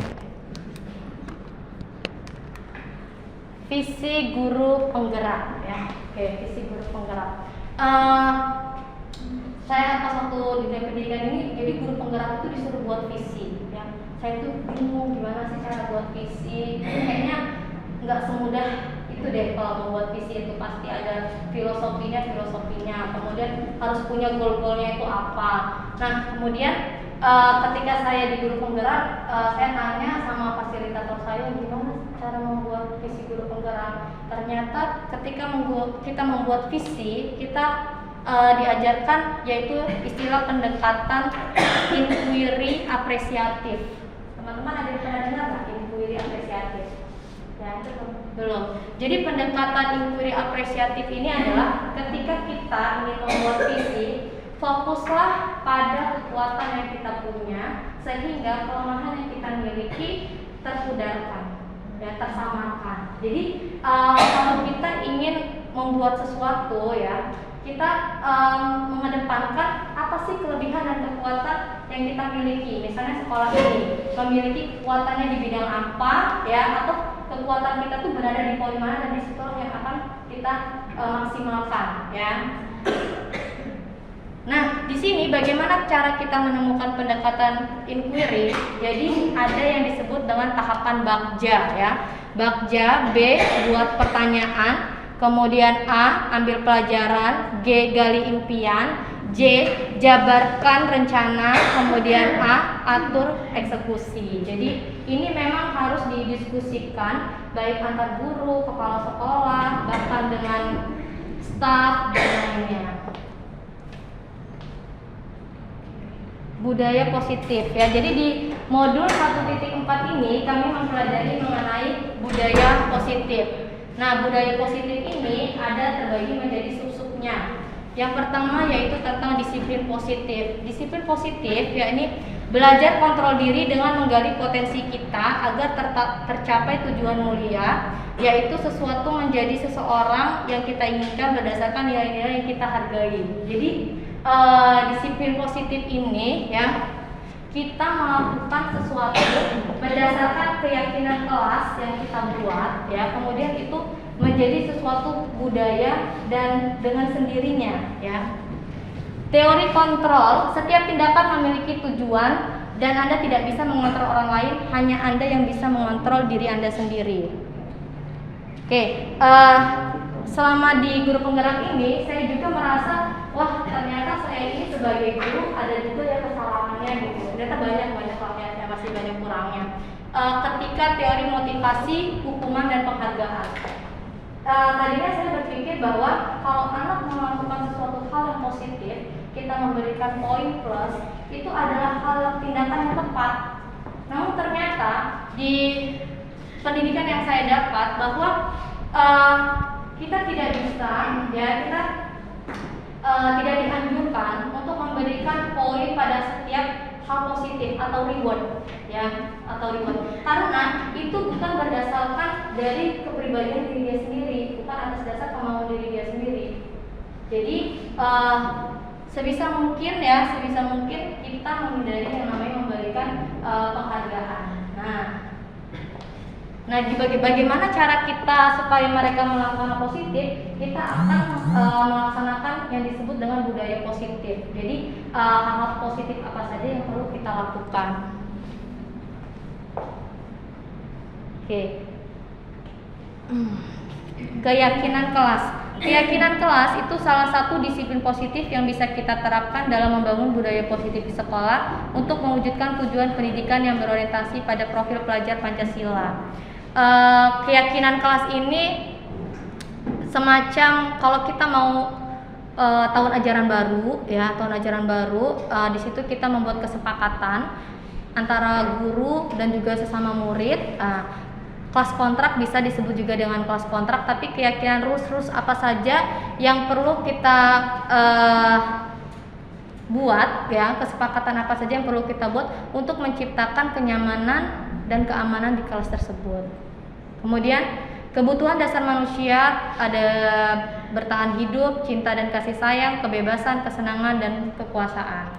Visi guru penggerak ya. Oke, visi guru penggerak. Saya pas waktu di pendidikan ini, jadi guru penggerak itu disuruh buat visi ya. Saya tuh bingung gimana sih cara buat visi. Kayaknya nggak semudah itu deh kalau membuat visi itu, pasti ada filosofinya, kemudian harus punya goal-goalnya itu apa. Nah, kemudian ketika saya di guru penggerak, saya tanya sama fasilitator saya gimana cara membuat visi guru penggerak. Ternyata ketika kita membuat visi, kita diajarkan yaitu istilah pendekatan inquiry apresiatif. Teman-teman ada yang pernah dengar nggak inquiry apresiatif? Ya, belum. Jadi pendekatan inquiry apresiatif ini adalah ketika kita ingin membuat visi, fokuslah pada kekuatan yang kita punya sehingga kelemahan yang kita miliki terpudarkan dan tersamarkan. Jadi kalau kita ingin membuat sesuatu ya, kita mengedepankan apa sih kelebihan dan kekuatan yang kita miliki. Misalnya sekolah ini memiliki kekuatannya di bidang apa ya, atau kekuatan kita tuh berada di poin mana, dan di situ yang akan kita maksimalkan ya. Nah, di sini bagaimana cara kita menemukan pendekatan inquiry? Jadi ada yang disebut dengan tahapan Bagja ya. Bagja, B buat pertanyaan, kemudian A ambil pelajaran, G gali impian, J jabarkan rencana, kemudian A atur eksekusi. Jadi ini memang harus didiskusikan baik antar guru, kepala sekolah, bahkan dengan staf dan lainnya. Budaya positif ya. Jadi di modul 1.4 ini kami mempelajari mengenai budaya positif. Nah, budaya positif ini ada terbagi menjadi sub-subnya. Yang pertama yaitu tentang disiplin positif. Disiplin positif ya ini belajar kontrol diri dengan menggali potensi kita agar tercapai tujuan mulia, yaitu sesuatu menjadi seseorang yang kita inginkan berdasarkan nilai-nilai yang kita hargai. Jadi disiplin positif ini ya, kita melakukan sesuatu berdasarkan keyakinan kelas yang kita buat ya, kemudian itu menjadi sesuatu budaya dan dengan sendirinya ya. Teori kontrol, setiap tindakan memiliki tujuan dan Anda tidak bisa mengontrol orang lain, hanya Anda yang bisa mengontrol diri Anda sendiri. Oke, selama di guru penggerak ini saya juga merasa wah ternyata saya ini sebagai guru ada juga ya kesalahannya gitu. Ternyata banyak ya, masih banyak kurangnya. Ketika teori motivasi, hukuman dan penghargaan. Tadinya saya berpikir bahwa kalau anak melakukan sesuatu hal yang positif, kita memberikan poin plus, itu adalah hal tindakan yang tepat. Namun ternyata di pendidikan yang saya dapat bahwa kita tidak bisa, ya kita tidak dianjurkan untuk memberikan poin pada setiap hal positif atau reward, ya atau reward. Karena itu bukan berdasarkan dari kepribadian diri dia sendiri, bukan atas dasar kemauan diri dia sendiri. Jadi sebisa mungkin kita menghindari yang namanya memberikan penghargaan. Nah, bagaimana cara kita supaya mereka melakukan hal positif? Kita akan melaksanakan yang disebut dengan budaya positif. Jadi hal-hal positif apa saja yang perlu kita lakukan. Oke. Keyakinan kelas. Keyakinan kelas itu salah satu disiplin positif yang bisa kita terapkan dalam membangun budaya positif di sekolah untuk mewujudkan tujuan pendidikan yang berorientasi pada profil pelajar Pancasila. Keyakinan kelas ini semacam kalau kita mau tahun ajaran baru, ya tahun ajaran baru, di situ kita membuat kesepakatan antara guru dan juga sesama murid. Kelas kontrak bisa disebut juga dengan kelas kontrak, tapi keyakinan rules apa saja yang perlu kita buat, ya kesepakatan apa saja yang perlu kita buat untuk menciptakan kenyamanan dan keamanan di kelas tersebut. Kemudian kebutuhan dasar manusia ada bertahan hidup, cinta dan kasih sayang, kebebasan, kesenangan dan kekuasaan.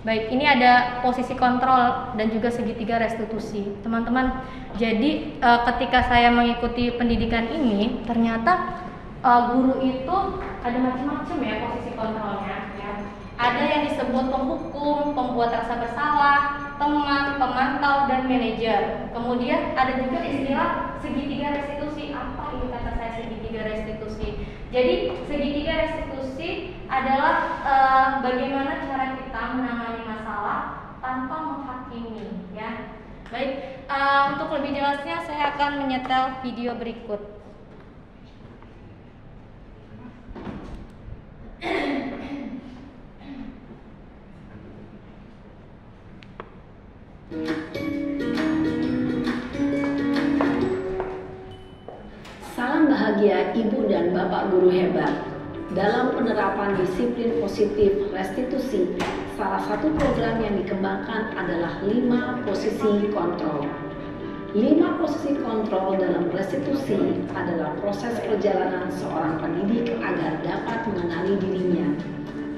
Baik, ini ada posisi kontrol dan juga segitiga restitusi. Teman-teman, jadi ketika saya mengikuti pendidikan ini, ternyata guru itu ada macam-macam ya posisi kontrolnya. Ya. Ada yang disebut penghukum, pembuat rasa bersalah, teman, pemantau, dan manajer. Kemudian ada juga istilah segitiga restitusi. Apa ini kata saya segitiga restitusi? Jadi segitiga restitusi adalah bagaimana cara kita menangani masalah tanpa menghakimi, ya. Baik, untuk lebih jelasnya saya akan menyetel video berikut.
Salam bahagia Ibu dan Bapak guru hebat. Dalam penerapan disiplin positif restitusi, salah satu program yang dikembangkan adalah 5 posisi kontrol. 5 posisi kontrol dalam restitusi adalah proses perjalanan seorang pendidik agar dapat mengenali dirinya.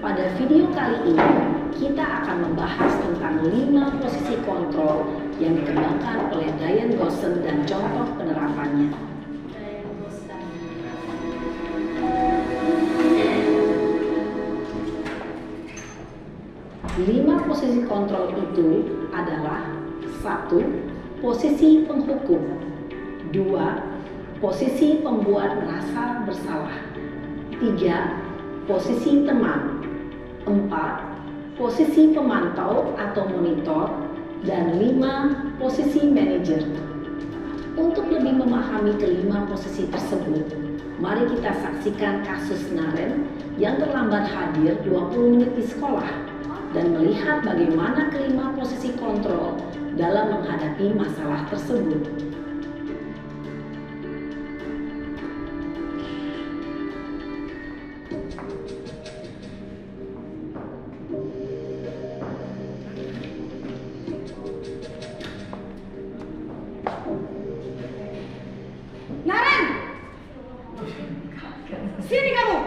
Pada video kali ini, kita akan membahas tentang 5 posisi kontrol yang dikembangkan oleh Diane Goshen dan contoh penerapannya. 5 posisi kontrol itu adalah 1. Posisi penghukum, 2. Posisi pembuat merasa bersalah, 3. Posisi teman, 4. Posisi pemantau atau monitor, dan 5. Posisi manajer. Untuk lebih memahami kelima posisi tersebut, mari kita saksikan kasus Naren yang terlambat hadir 20 menit di sekolah dan melihat bagaimana kelima posisi kontrol dalam menghadapi masalah tersebut.
Naren! Sini kamu!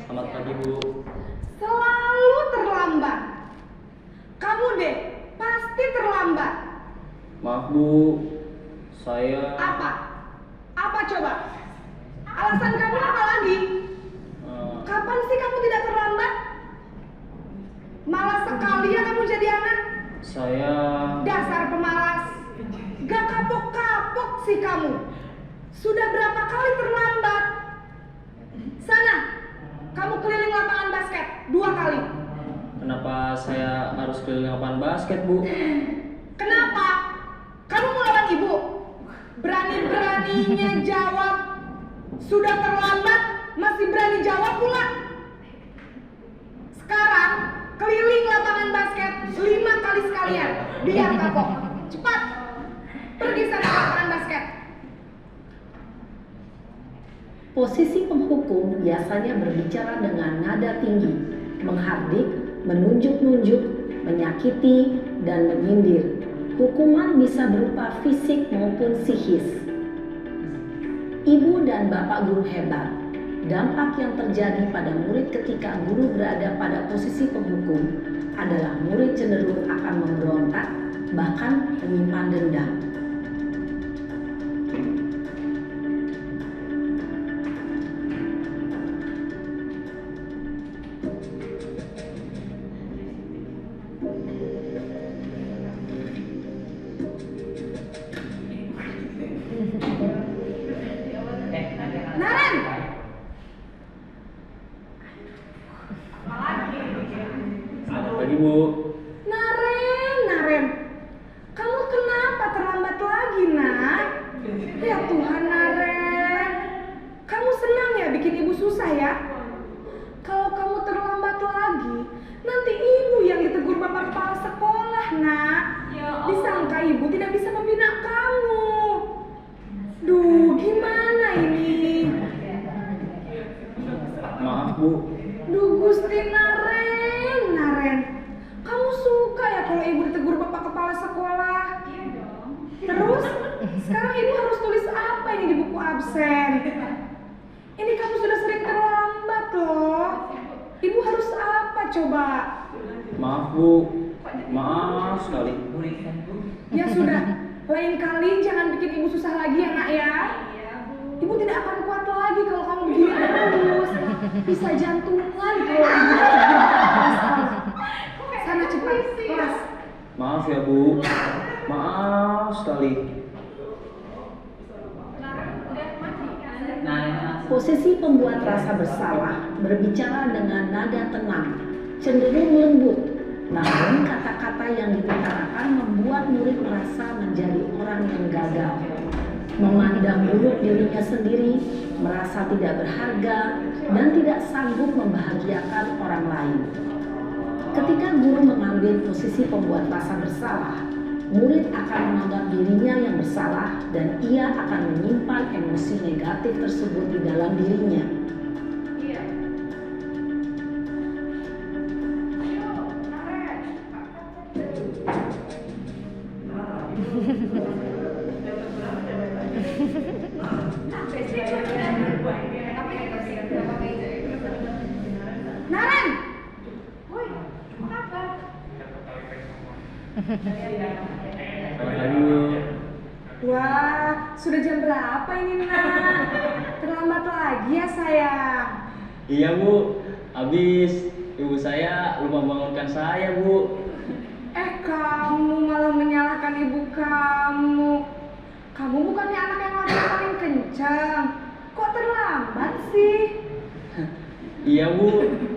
Selamat pagi, Bu.
Selalu terlambat. Kamu deh, pasti terlambat.
Maaf, Bu. Saya...
Apa? Apa coba? Alasan kamu apa lagi? Kapan sih kamu tidak terlambat? Malas sekali ya kamu jadi anak.
Saya...
Dasar pemalas. Gak kapok-kapok sih kamu. Sudah berapa kali terlambat? Sana, kamu keliling lapangan basket 2 kali.
Kenapa saya harus keliling lapangan basket, Bu?
Kenapa? Kamu melawan ibu? Berani-beraninya jawab. Sudah terlambat, masih berani jawab pula. Sekarang, keliling lapangan basket 5 kali sekalian. Biar kapok. Cepat, pergi sana ke lapangan basket.
Posisi penghukum biasanya berbicara dengan nada tinggi, menghardik, menunjuk-nunjuk, menyakiti, dan menyindir. Hukuman bisa berupa fisik maupun psikis. Ibu dan bapak guru hebat. Dampak yang terjadi pada murid ketika guru berada pada posisi penghukum adalah murid cenderung akan memberontak, bahkan menyimpan dendam.
Naren!
Selamat pagi, Bu.
Naren, kamu kenapa terlambat lagi, nak? Ya Tuhan, Naren, kamu senang ya bikin ibu susah ya? Kalau kamu terlambat lagi, nanti ibu yang ditegur bapak kepala sekolah, nak. Disangka ibu tidak bisa membina kamu. Duh, gimana ini?
Maaf, Bu.
Duh, Gusti Naren, kamu suka ya kalau ibu ditegur bapak kepala sekolah? Terus, sekarang ibu harus tulis apa ini di buku absen? Ini kamu sudah sering terlambat loh. Ibu harus apa coba?
Maaf, Bu. Maaf sekali.
Ya sudah, lain kali jangan bikin ibu susah lagi ya, nak ya. Ibu tidak akan kuat lagi kalau kamu begini terus. Bisa jantungan kalau ibu sana cepat kelas.
Maaf ya, Bu. Maaf sekali.
Posisi pembuat rasa bersalah berbicara dengan nada tenang, cenderung lembut. Namun kata-kata yang diutarakan membuat murid merasa menjadi orang yang gagal, memandang buruk dirinya sendiri, merasa tidak berharga, dan tidak sanggup membahagiakan orang lain. Ketika guru mengambil posisi pembuat rasa bersalah, murid akan menganggap dirinya yang bersalah dan ia akan menyimpan emosi negatif tersebut di dalam dirinya.
Naren!
Selamat pagi, Bu.
Wah, sudah jam berapa ini, nak? Terlambat lagi ya, sayang.
Iya, Bu. Habis ibu saya lupa bangunkan saya, Bu.
Kamu malah menyalahkan ibu kamu. Kamu bukannya anak yang lari paling kencang. Kok terlambat sih?
Iya, Bu.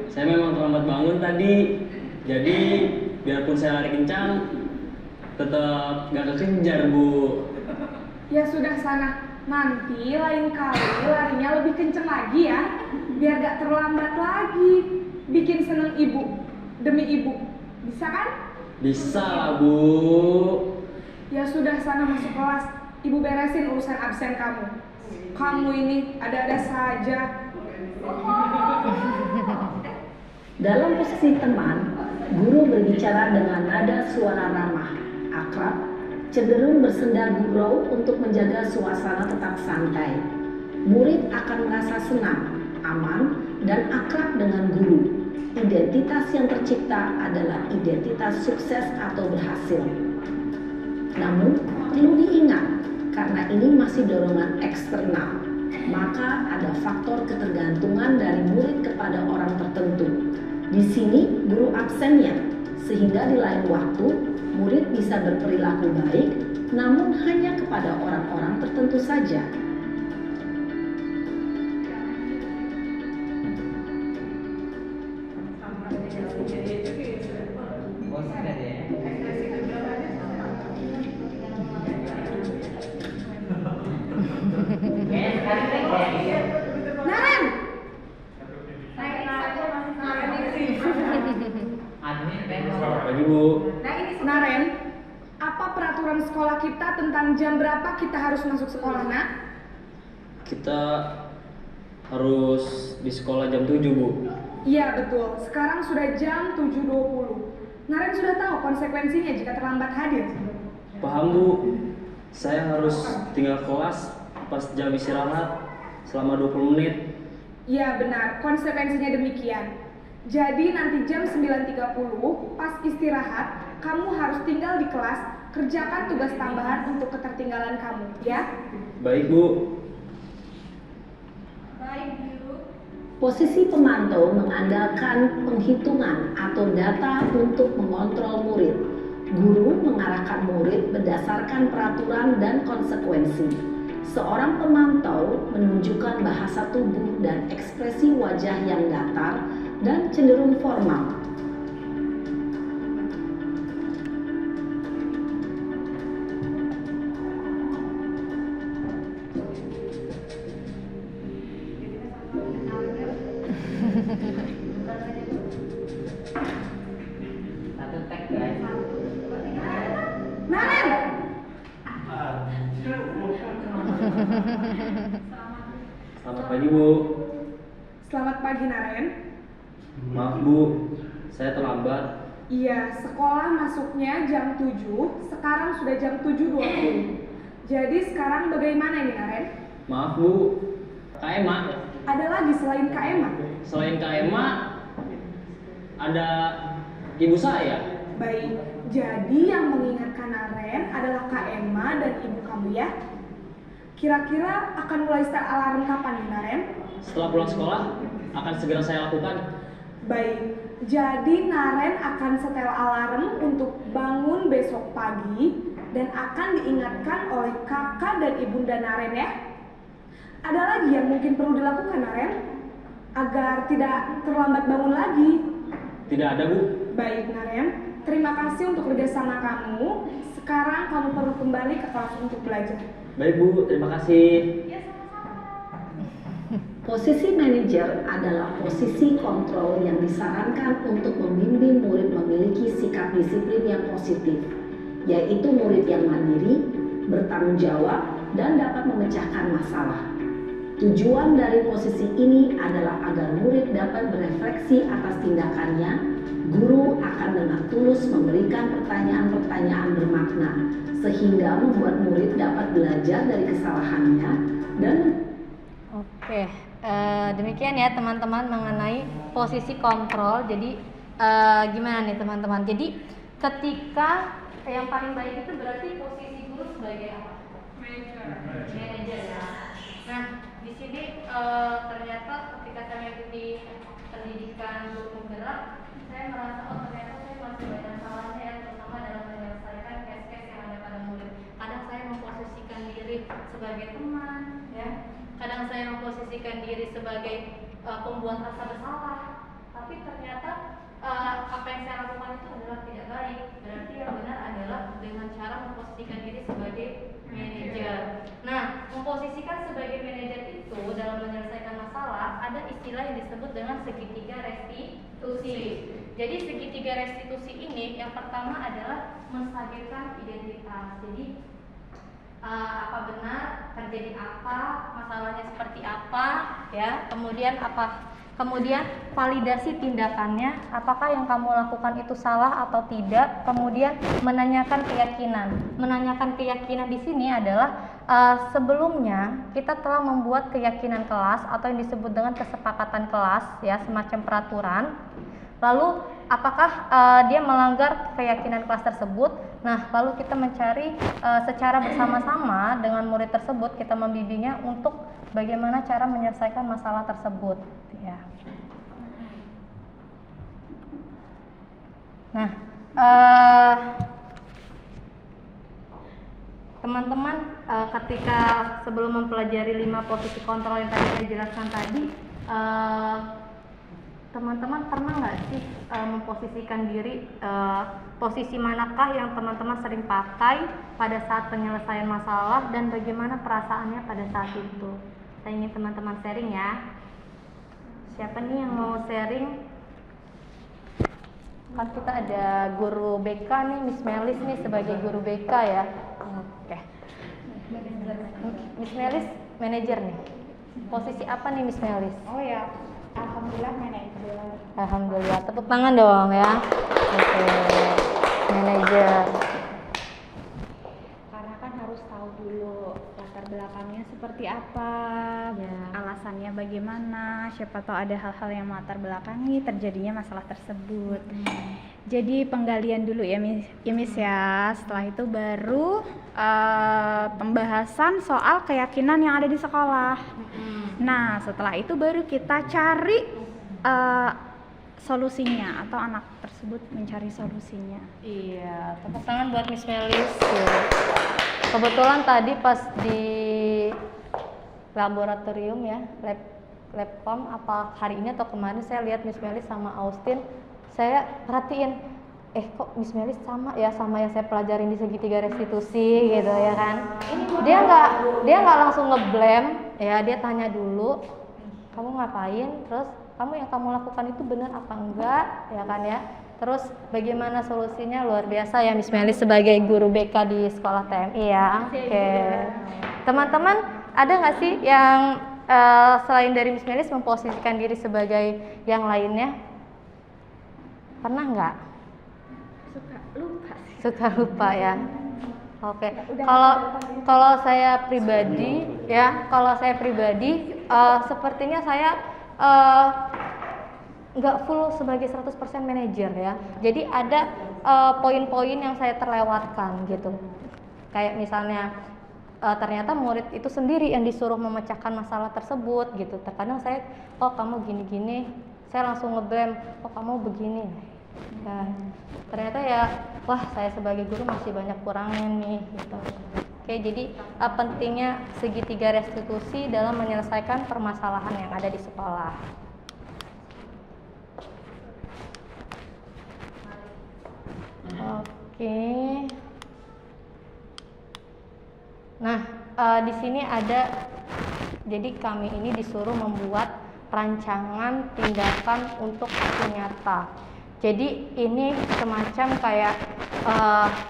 Saya memang terlambat bangun tadi. Jadi, biarpun saya lari kencang, tetap gak kekejar, Bu.
Ya sudah sana. Nanti lain kali larinya lebih kenceng lagi ya. Biar gak terlambat lagi. Bikin seneng ibu. Demi ibu. Bisa kan?
Bisa lah, Bu.
Ya sudah sana masuk kelas. Ibu beresin urusan absen kamu. Kamu ini ada-ada saja.
Dalam posisi teman, guru berbicara dengan nada suara ramah, akrab, cenderung bersenda gurau untuk menjaga suasana tetap santai. Murid akan merasa senang, aman, dan akrab dengan guru. Identitas yang tercipta adalah identitas sukses atau berhasil. Namun, perlu diingat, Karena ini masih dorongan eksternal, maka ada faktor ketergantungan dari murid kepada orang tertentu. Di sini guru absennya, sehingga di lain waktu murid bisa berperilaku baik, namun hanya kepada orang-orang tertentu saja.
Naren!
Pagi Bu.
Naren, apa peraturan sekolah kita tentang jam berapa kita harus masuk sekolah, nak?
Kita harus di sekolah jam 7 Bu.
Iya betul, sekarang sudah jam 7.20. Naren sudah tahu konsekuensinya jika terlambat hadir.
Paham Bu. Saya harus tinggal kelas pas jam istirahat selama 20 menit.
Iya benar, konsekuensinya demikian. Jadi nanti jam 9.30 pas istirahat, kamu harus tinggal di kelas, kerjakan tugas tambahan untuk ketertinggalan kamu, ya?
Baik Bu.
Posisi pemantau mengandalkan penghitungan atau data untuk mengontrol murid. Guru mengarahkan murid berdasarkan peraturan dan konsekuensi. Seorang pemantau menunjukkan bahasa tubuh dan ekspresi wajah yang datar dan cenderung formal.
Selamat pagi Bu.
Selamat pagi Naren.
Maaf Bu, saya terlambat.
Iya, sekolah masuknya jam 7, sekarang sudah jam 7.20. Jadi sekarang bagaimana ini Naren?
Maaf Bu, Kak Emma.
Ada lagi selain Kak Emma?
Selain Kak Emma, ada ibu saya.
Baik, jadi yang mengingatkan Naren adalah Kak Emma dan ibu kamu ya? Kira-kira akan mulai start alarm kapan nih Naren?
Setelah pulang sekolah, akan segera saya lakukan.
Baik, jadi Naren akan setel alarm untuk bangun besok pagi dan akan diingatkan oleh kakak dan ibunda Naren ya. Ada lagi yang mungkin perlu dilakukan Naren agar tidak terlambat bangun lagi?
Tidak ada Bu.
Baik Naren, terima kasih untuk kerjasama kamu. Sekarang kamu perlu kembali ke kelas untuk belajar.
Baik Bu, terima kasih.
Posisi manajer adalah posisi kontrol yang disarankan untuk membimbing murid memiliki sikap disiplin yang positif, yaitu murid yang mandiri, bertanggung jawab, dan dapat memecahkan masalah. Tujuan dari posisi ini adalah agar murid dapat berefleksi atas tindakannya. Guru akan dengan tulus memberikan pertanyaan-pertanyaan bermakna, sehingga membuat murid dapat belajar dari kesalahannya dan
Oke, demikian ya teman-teman mengenai posisi kontrol. Jadi gimana nih teman-teman? Jadi ketika yang paling baik itu berarti posisi guru sebagai apa? Manager ya. Nah di sini ternyata ketika saya mengikuti pendidikan guru penggerak, saya merasa ternyata saya masih banyak salahnya ya, terutama dalam menyelesaikan case-case yang ada pada murid. Kadang saya memposisikan diri sebagai teman, ya. Kadang saya memposisikan diri sebagai pembuat rasa bersalah, tapi ternyata apa yang saya lakukan itu adalah tidak baik. Berarti yang benar adalah dengan cara memposisikan diri sebagai manajer. Nah, memposisikan sebagai manajer itu dalam menyelesaikan masalah ada istilah yang disebut dengan segitiga restitusi. Jadi segitiga restitusi ini yang pertama adalah menstabilkan identitas. Jadi apa benar terjadi apa, masalahnya seperti apa, ya. Kemudian validasi tindakannya, apakah yang kamu lakukan itu salah atau tidak. Kemudian menanyakan keyakinan. Menanyakan keyakinan di sini adalah sebelumnya kita telah membuat keyakinan kelas atau yang disebut dengan kesepakatan kelas, ya, semacam peraturan. Lalu
apakah dia melanggar keyakinan kelas tersebut. Nah, lalu kita mencari secara bersama-sama dengan murid tersebut, kita membimbingnya untuk bagaimana cara menyelesaikan masalah tersebut ya. Nah, teman-teman, ketika sebelum mempelajari 5 posisi kontrol yang tadi saya jelaskan tadi, teman-teman pernah nggak sih memposisikan diri, posisi manakah yang teman-teman sering pakai pada saat penyelesaian masalah dan bagaimana perasaannya pada saat itu? Saya ingin teman-teman sharing ya. Siapa nih yang mau sharing? Kan kita ada guru BK nih, Miss Melis nih sebagai guru BK ya. Oke. Miss Melis manajer nih. Posisi apa nih Miss Melis?
Oh ya, alhamdulillah manajer.
Alhamdulillah, tepuk tangan dong ya. Oke, manajer.
Karena kan harus tahu dulu latar belakangnya seperti apa, alasannya bagaimana, siapa tahu ada hal-hal yang melatar belakangi terjadinya masalah tersebut. Jadi penggalian dulu ya Miss ya. Setelah itu baru pembahasan soal keyakinan yang ada di sekolah. Nah, setelah itu baru kita cari solusinya atau anak tersebut mencari solusinya.
Iya, tepuk tangan buat Miss Melis. Kebetulan tadi pas di laboratorium ya, labcom apa hari ini atau kemarin saya lihat Miss Melis sama Austin, saya perhatiin, kok Miss Melis sama ya sama yang saya pelajarin di segitiga restitusi gitu ya kan. Dia nggak langsung ngeblame ya, dia tanya dulu, kamu ngapain, terus kamu yang kamu lakukan itu benar apa enggak ya kan ya. Terus bagaimana solusinya, luar biasa ya Miss Melis sebagai guru BK di sekolah TMI ya. Oke. Teman-teman, ada nggak sih yang selain dari Miss Melis memposisikan diri sebagai yang lainnya? Pernah nggak? Suka lupa ya. Oke. Kalau saya pribadi ya, sepertinya saya nggak full sebagai 100% manajer ya. Jadi ada poin-poin yang saya terlewatkan gitu. Kayak misalnya ternyata murid itu sendiri yang disuruh memecahkan masalah tersebut gitu. Terkadang saya, oh kamu gini-gini, saya langsung ngeblame, oh kamu begini. Ya, ternyata ya, wah saya sebagai guru masih banyak kurangnya nih gitu. Oke, jadi pentingnya segitiga restitusi dalam menyelesaikan permasalahan yang ada di sekolah. Oke. Nah, di sini ada, jadi kami ini disuruh membuat rancangan tindakan untuk aksi nyata. Jadi ini semacam kayak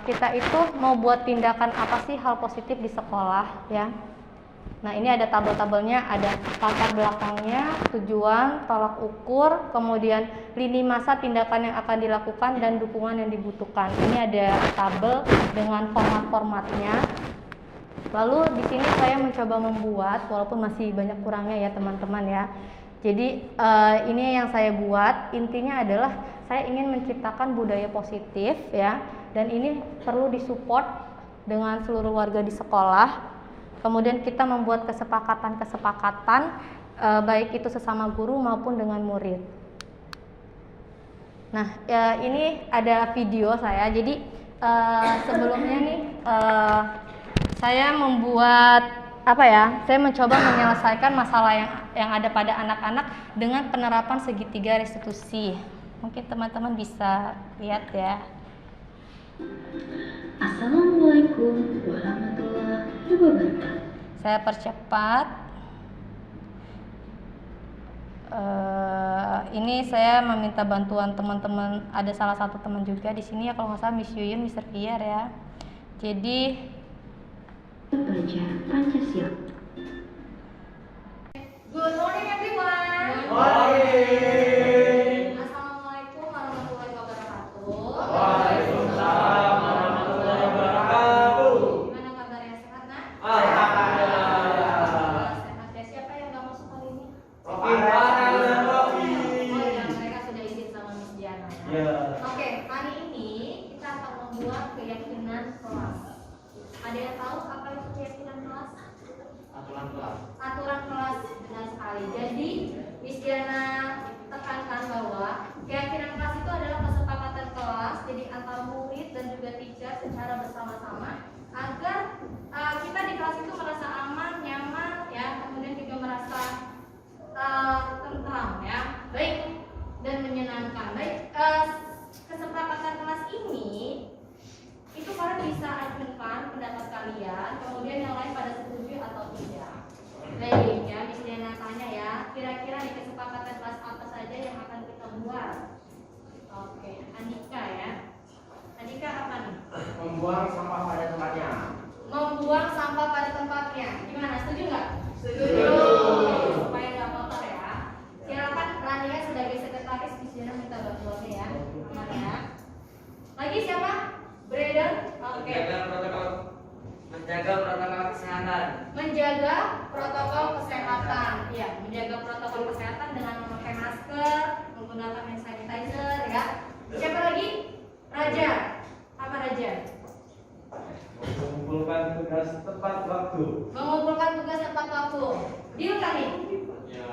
kita itu mau buat tindakan apa sih hal positif di sekolah ya. Nah ini ada tabel-tabelnya, ada latar belakangnya, tujuan, tolak ukur, kemudian lini masa tindakan yang akan dilakukan dan dukungan yang dibutuhkan. Ini ada tabel dengan format-formatnya. Lalu di sini saya mencoba membuat, walaupun masih banyak kurangnya ya teman-teman ya. Jadi ini yang saya buat, intinya adalah saya ingin menciptakan budaya positif ya, dan ini perlu disupport dengan seluruh warga di sekolah. Kemudian kita membuat kesepakatan-kesepakatan baik itu sesama guru maupun dengan murid. Nah, ini ada video saya. Jadi sebelumnya nih saya membuat saya mencoba menyelesaikan masalah yang ada pada anak-anak dengan penerapan segitiga restitusi. Mungkin teman-teman bisa lihat ya.
Assalamualaikum warahmatullahi wabarakatuh.
Saya percepat. Ini saya meminta bantuan teman-teman. Ada salah satu teman juga di sini ya, kalau nggak salah Miss Yuyun, Mr. Pier ya. Jadi
baca Pancasila.
Good morning everyone.
Good morning.
Assalamualaikum warahmatullahi wabarakatuh.
Waalaikumsalam warahmatullahi wabarakatuh.
Gimana kabarnya, sehat nak?
Alhamdulillah.
Sehat ya. Siapa yang nggak masuk hari ini?
Rofi.
Oh ya, mereka sudah izin sama Miss Diana.
Ya.
Aturan kelas, benar sekali. Jadi Miss Diana tekankan bahwa keyakinan kelas itu adalah kesepakatan kelas, jadi antara murid dan juga teacher secara bersama-sama agar kita di kelas itu merasa aman, nyaman, ya, kemudian juga merasa tentram, ya, baik, dan menyenangkan. Baik, kesepakatan kelas ini itu kalian bisa ajukan pendapat kalian, kemudian yang lain pada setuju atau tidak. Baik, ya, Miss Diana tanya ya, kira-kira di kesepakatan kelas apa saja yang akan kita buat? Oke, Andika ya. Andika apa nih?
Membuang sampah pada tempatnya.
Membuang sampah pada tempatnya. Gimana? Setuju nggak? Setuju. Supaya nggak kotor ya. Silakan Rania sebagai sekretaris Miss Diana minta bantuannya ya. Gimana ya? Lagi siapa? Braden. Oke.
Menjaga protokol kesehatan.
Menjaga protokol kesehatan. Iya, menjaga protokol kesehatan dengan memakai masker, menggunakan hand sanitizer, ya. Siapa lagi? Raja. Apa Raja?
Mengumpulkan tugas tepat waktu.
Mengumpulkan tugas tepat waktu. Deal kami?
Ya.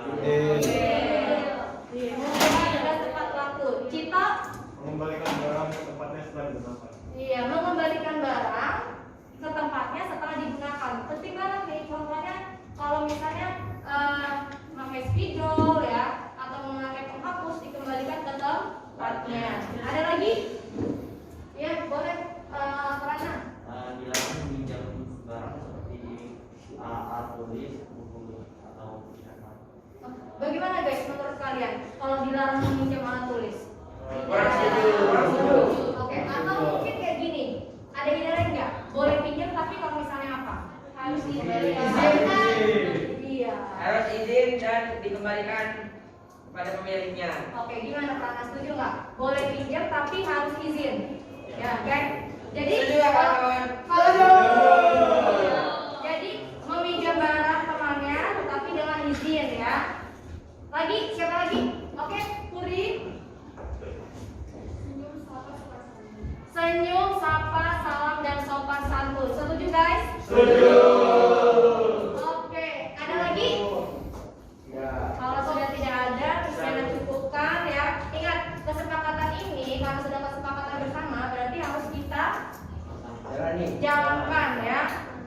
Mengumpulkan tugas tepat waktu. Cita?
Mengembalikan barang ke tempatnya setelah digunakan.
Iya, mengembalikan barang ke tempatnya setelah digunakan. Penting banget nih, contohnya kalau misalnya memakai spidol ya, atau memakai penghapus dikembalikan ke tempatnya. Ada lagi? Ya, boleh. Karena
Dilarang meminjam barang seperti alat tulis, buku atau pulsa.
bagaimana guys menurut kalian kalau dilarang meminjam alat tulis? Oke, atau mungkin kayak gini, ada ide lain nggak? Boleh pinjam tapi kalau misalnya apa? Harus izin. Iya.
Harus izin dan dikembalikan pada pemiliknya.
Oke, gimana Prana, setuju nggak? Boleh pinjam tapi harus izin. Ya, kan? Jadi jadi meminjam barang temannya tetapi dengan izin ya. Lagi, siapa lagi? Oke, Puri. Senyum, sapa, salam, dan sopan santun. Setuju guys? Setuju. Oke, ada lagi?
Ya.
Kalau sudah tidak ada, bisa cukupkan ya. Ingat, kesepakatan ini kalau sudah kesepakatan bersama berarti harus kita jalankan ya.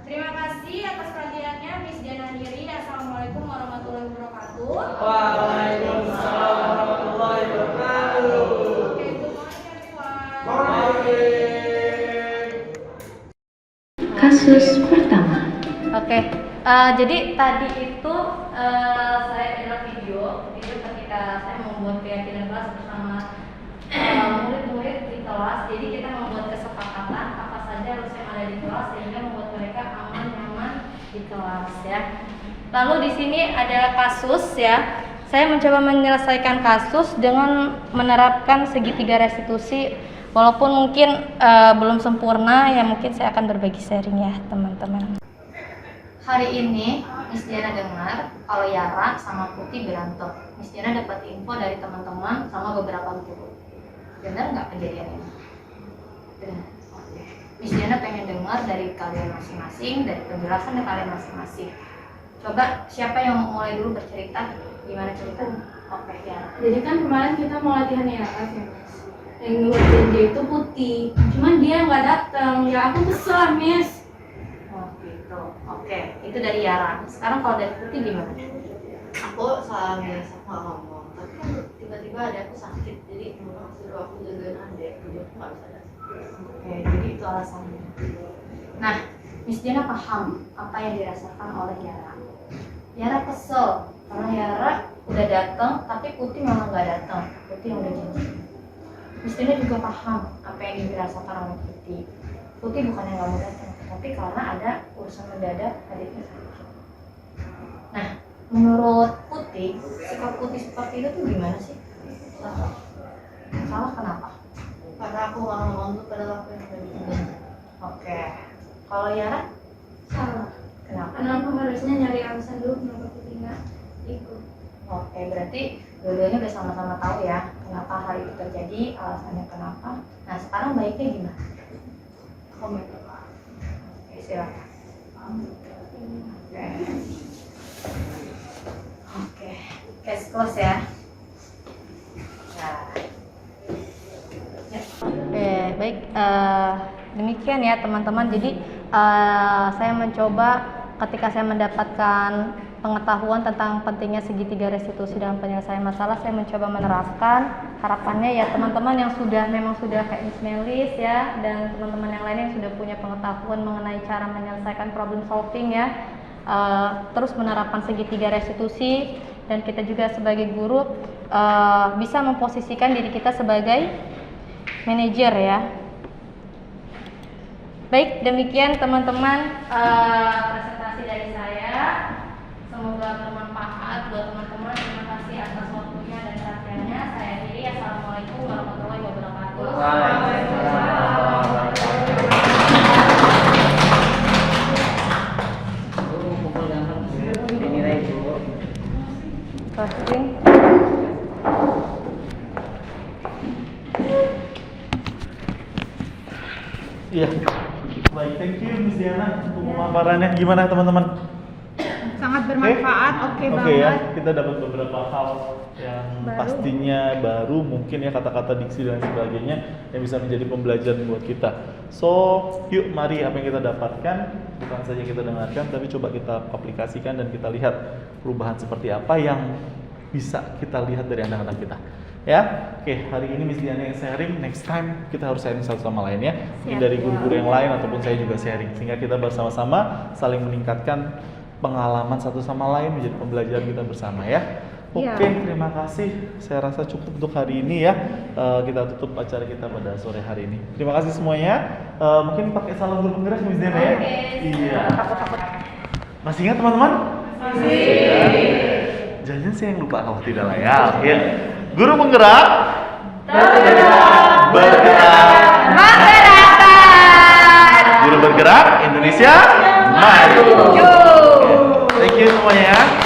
Terima kasih atas perhatiannya Miss Diana Diri. Assalamualaikum warahmatullahi wabarakatuh.
Waalaikumsalam warahmatullahi wabarakatuh.
Oke, good morning everyone.
Kasus pertama.
Oke, jadi tadi itu saya adalah video ketika saya membuat keyakinan kelas bersama murid-murid di kelas. Jadi kita membuat kesepakatan apa saja harus yang ada di kelas sehingga membuat mereka aman nyaman di kelas ya. Lalu di sini ada kasus ya. Saya mencoba menyelesaikan kasus dengan menerapkan segitiga restitusi. Walaupun mungkin belum sempurna ya, mungkin saya akan berbagi sharing ya teman-teman. Hari ini Miss Diana dengar kalau Yara sama Putih berantem. Miss Diana dapat info dari teman-teman sama beberapa guru. Benar nggak kejadian ini? Benar. Miss Diana pengen dengar dari kalian masing-masing, dari penjelasan dari kalian masing-masing. Coba siapa yang mau mulai dulu bercerita? Gimana ceritanya? Oke, Yara.
Jadi kan kemarin kita mau latihan IAS ya Mas. Yang ngerjain dia itu Putih, cuman dia nggak datang. Ya aku kesel Miss.
Oh gitu. Oke, itu dari Yara. Sekarang kalau dari Putih gimana?
Aku salah Miss, aku nggak ngomong. Tapi kan tiba-tiba ada aku sakit, jadi suruh aku jagain adek, jadi aku nggak bisa datang.
Oke, jadi itu alasannya. Nah, Miss Diana paham apa yang dirasakan oleh Yara. Yara kesel karena Yara udah datang, tapi Putih malah nggak datang. Putih yang udah janji. Miss Diana juga paham apa yang dirasakan oleh Putih. Putih bukannya nggak mau datang, tapi karena ada urusan mendadak adiknya sakit. Nah, menurut Putih, sikap Putih seperti itu tuh gimana sih? Salah kenapa?
Karena aku nggak ngomong tuh pada waktu yang udah diizin.
Oke, kalau Yara?
Salah.
Kenapa?
Karena aku harusnya nyari alasan dulu kenapa Putih nggak ikut.
Oke, berarti dua-duanya udah sama-sama tahu ya kenapa hal itu terjadi, alasannya kenapa. Nah, sekarang baiknya gimana? Komen. Oke, silakan. Oke. case close ya. Oke, baik. Demikian ya teman-teman. Jadi saya mencoba ketika saya mendapatkan pengetahuan tentang pentingnya segitiga restitusi dalam penyelesaian masalah, saya mencoba menerapkan. Harapannya ya teman-teman yang memang sudah kayak Miss Melis ya, dan teman-teman yang lain yang sudah punya pengetahuan mengenai cara menyelesaikan problem solving ya, terus menerapkan segitiga restitusi, dan kita juga sebagai guru bisa memposisikan diri kita sebagai manajer ya. Baik, demikian teman-teman presentasi dari saya. Semoga bermanfaat buat teman-teman. Terima kasih atas waktunya dan perhatiannya. Saya akhiri. Assalamualaikum warahmatullahi wabarakatuh.
Iya. Baik, thank you Miss Diana untuk pemaparannya. Gimana teman-teman?
Sangat bermanfaat, oke banget.
Ya, kita dapat beberapa hal yang pastinya baru, mungkin ya kata-kata diksi dan sebagainya yang bisa menjadi pembelajaran buat kita. So, yuk mari apa yang kita dapatkan bukan saja kita dengarkan, tapi coba kita aplikasikan dan kita lihat perubahan seperti apa yang bisa kita lihat dari anak-anak kita. Ya, oke, hari ini Miss Diana yang sharing, next time kita harus sharing satu sama lain ya. Mungkin dari guru-guru yang lain ataupun saya juga sharing, sehingga kita bersama-sama saling meningkatkan pengalaman satu sama lain, menjadi pembelajaran kita bersama ya. Oke, terima kasih. Saya rasa cukup untuk hari ini ya. Kita tutup acara kita pada sore hari ini. Terima kasih semuanya. Mungkin pakai salam guru penggerak Miss Diana ya. Iya. Masih ingat teman-teman? Masih. Jangan saya yang lupa kalau tidak lah ya. Oke. Guru penggerak. Bergerak. Guru bergerak Indonesia maju. Thank you semuanya.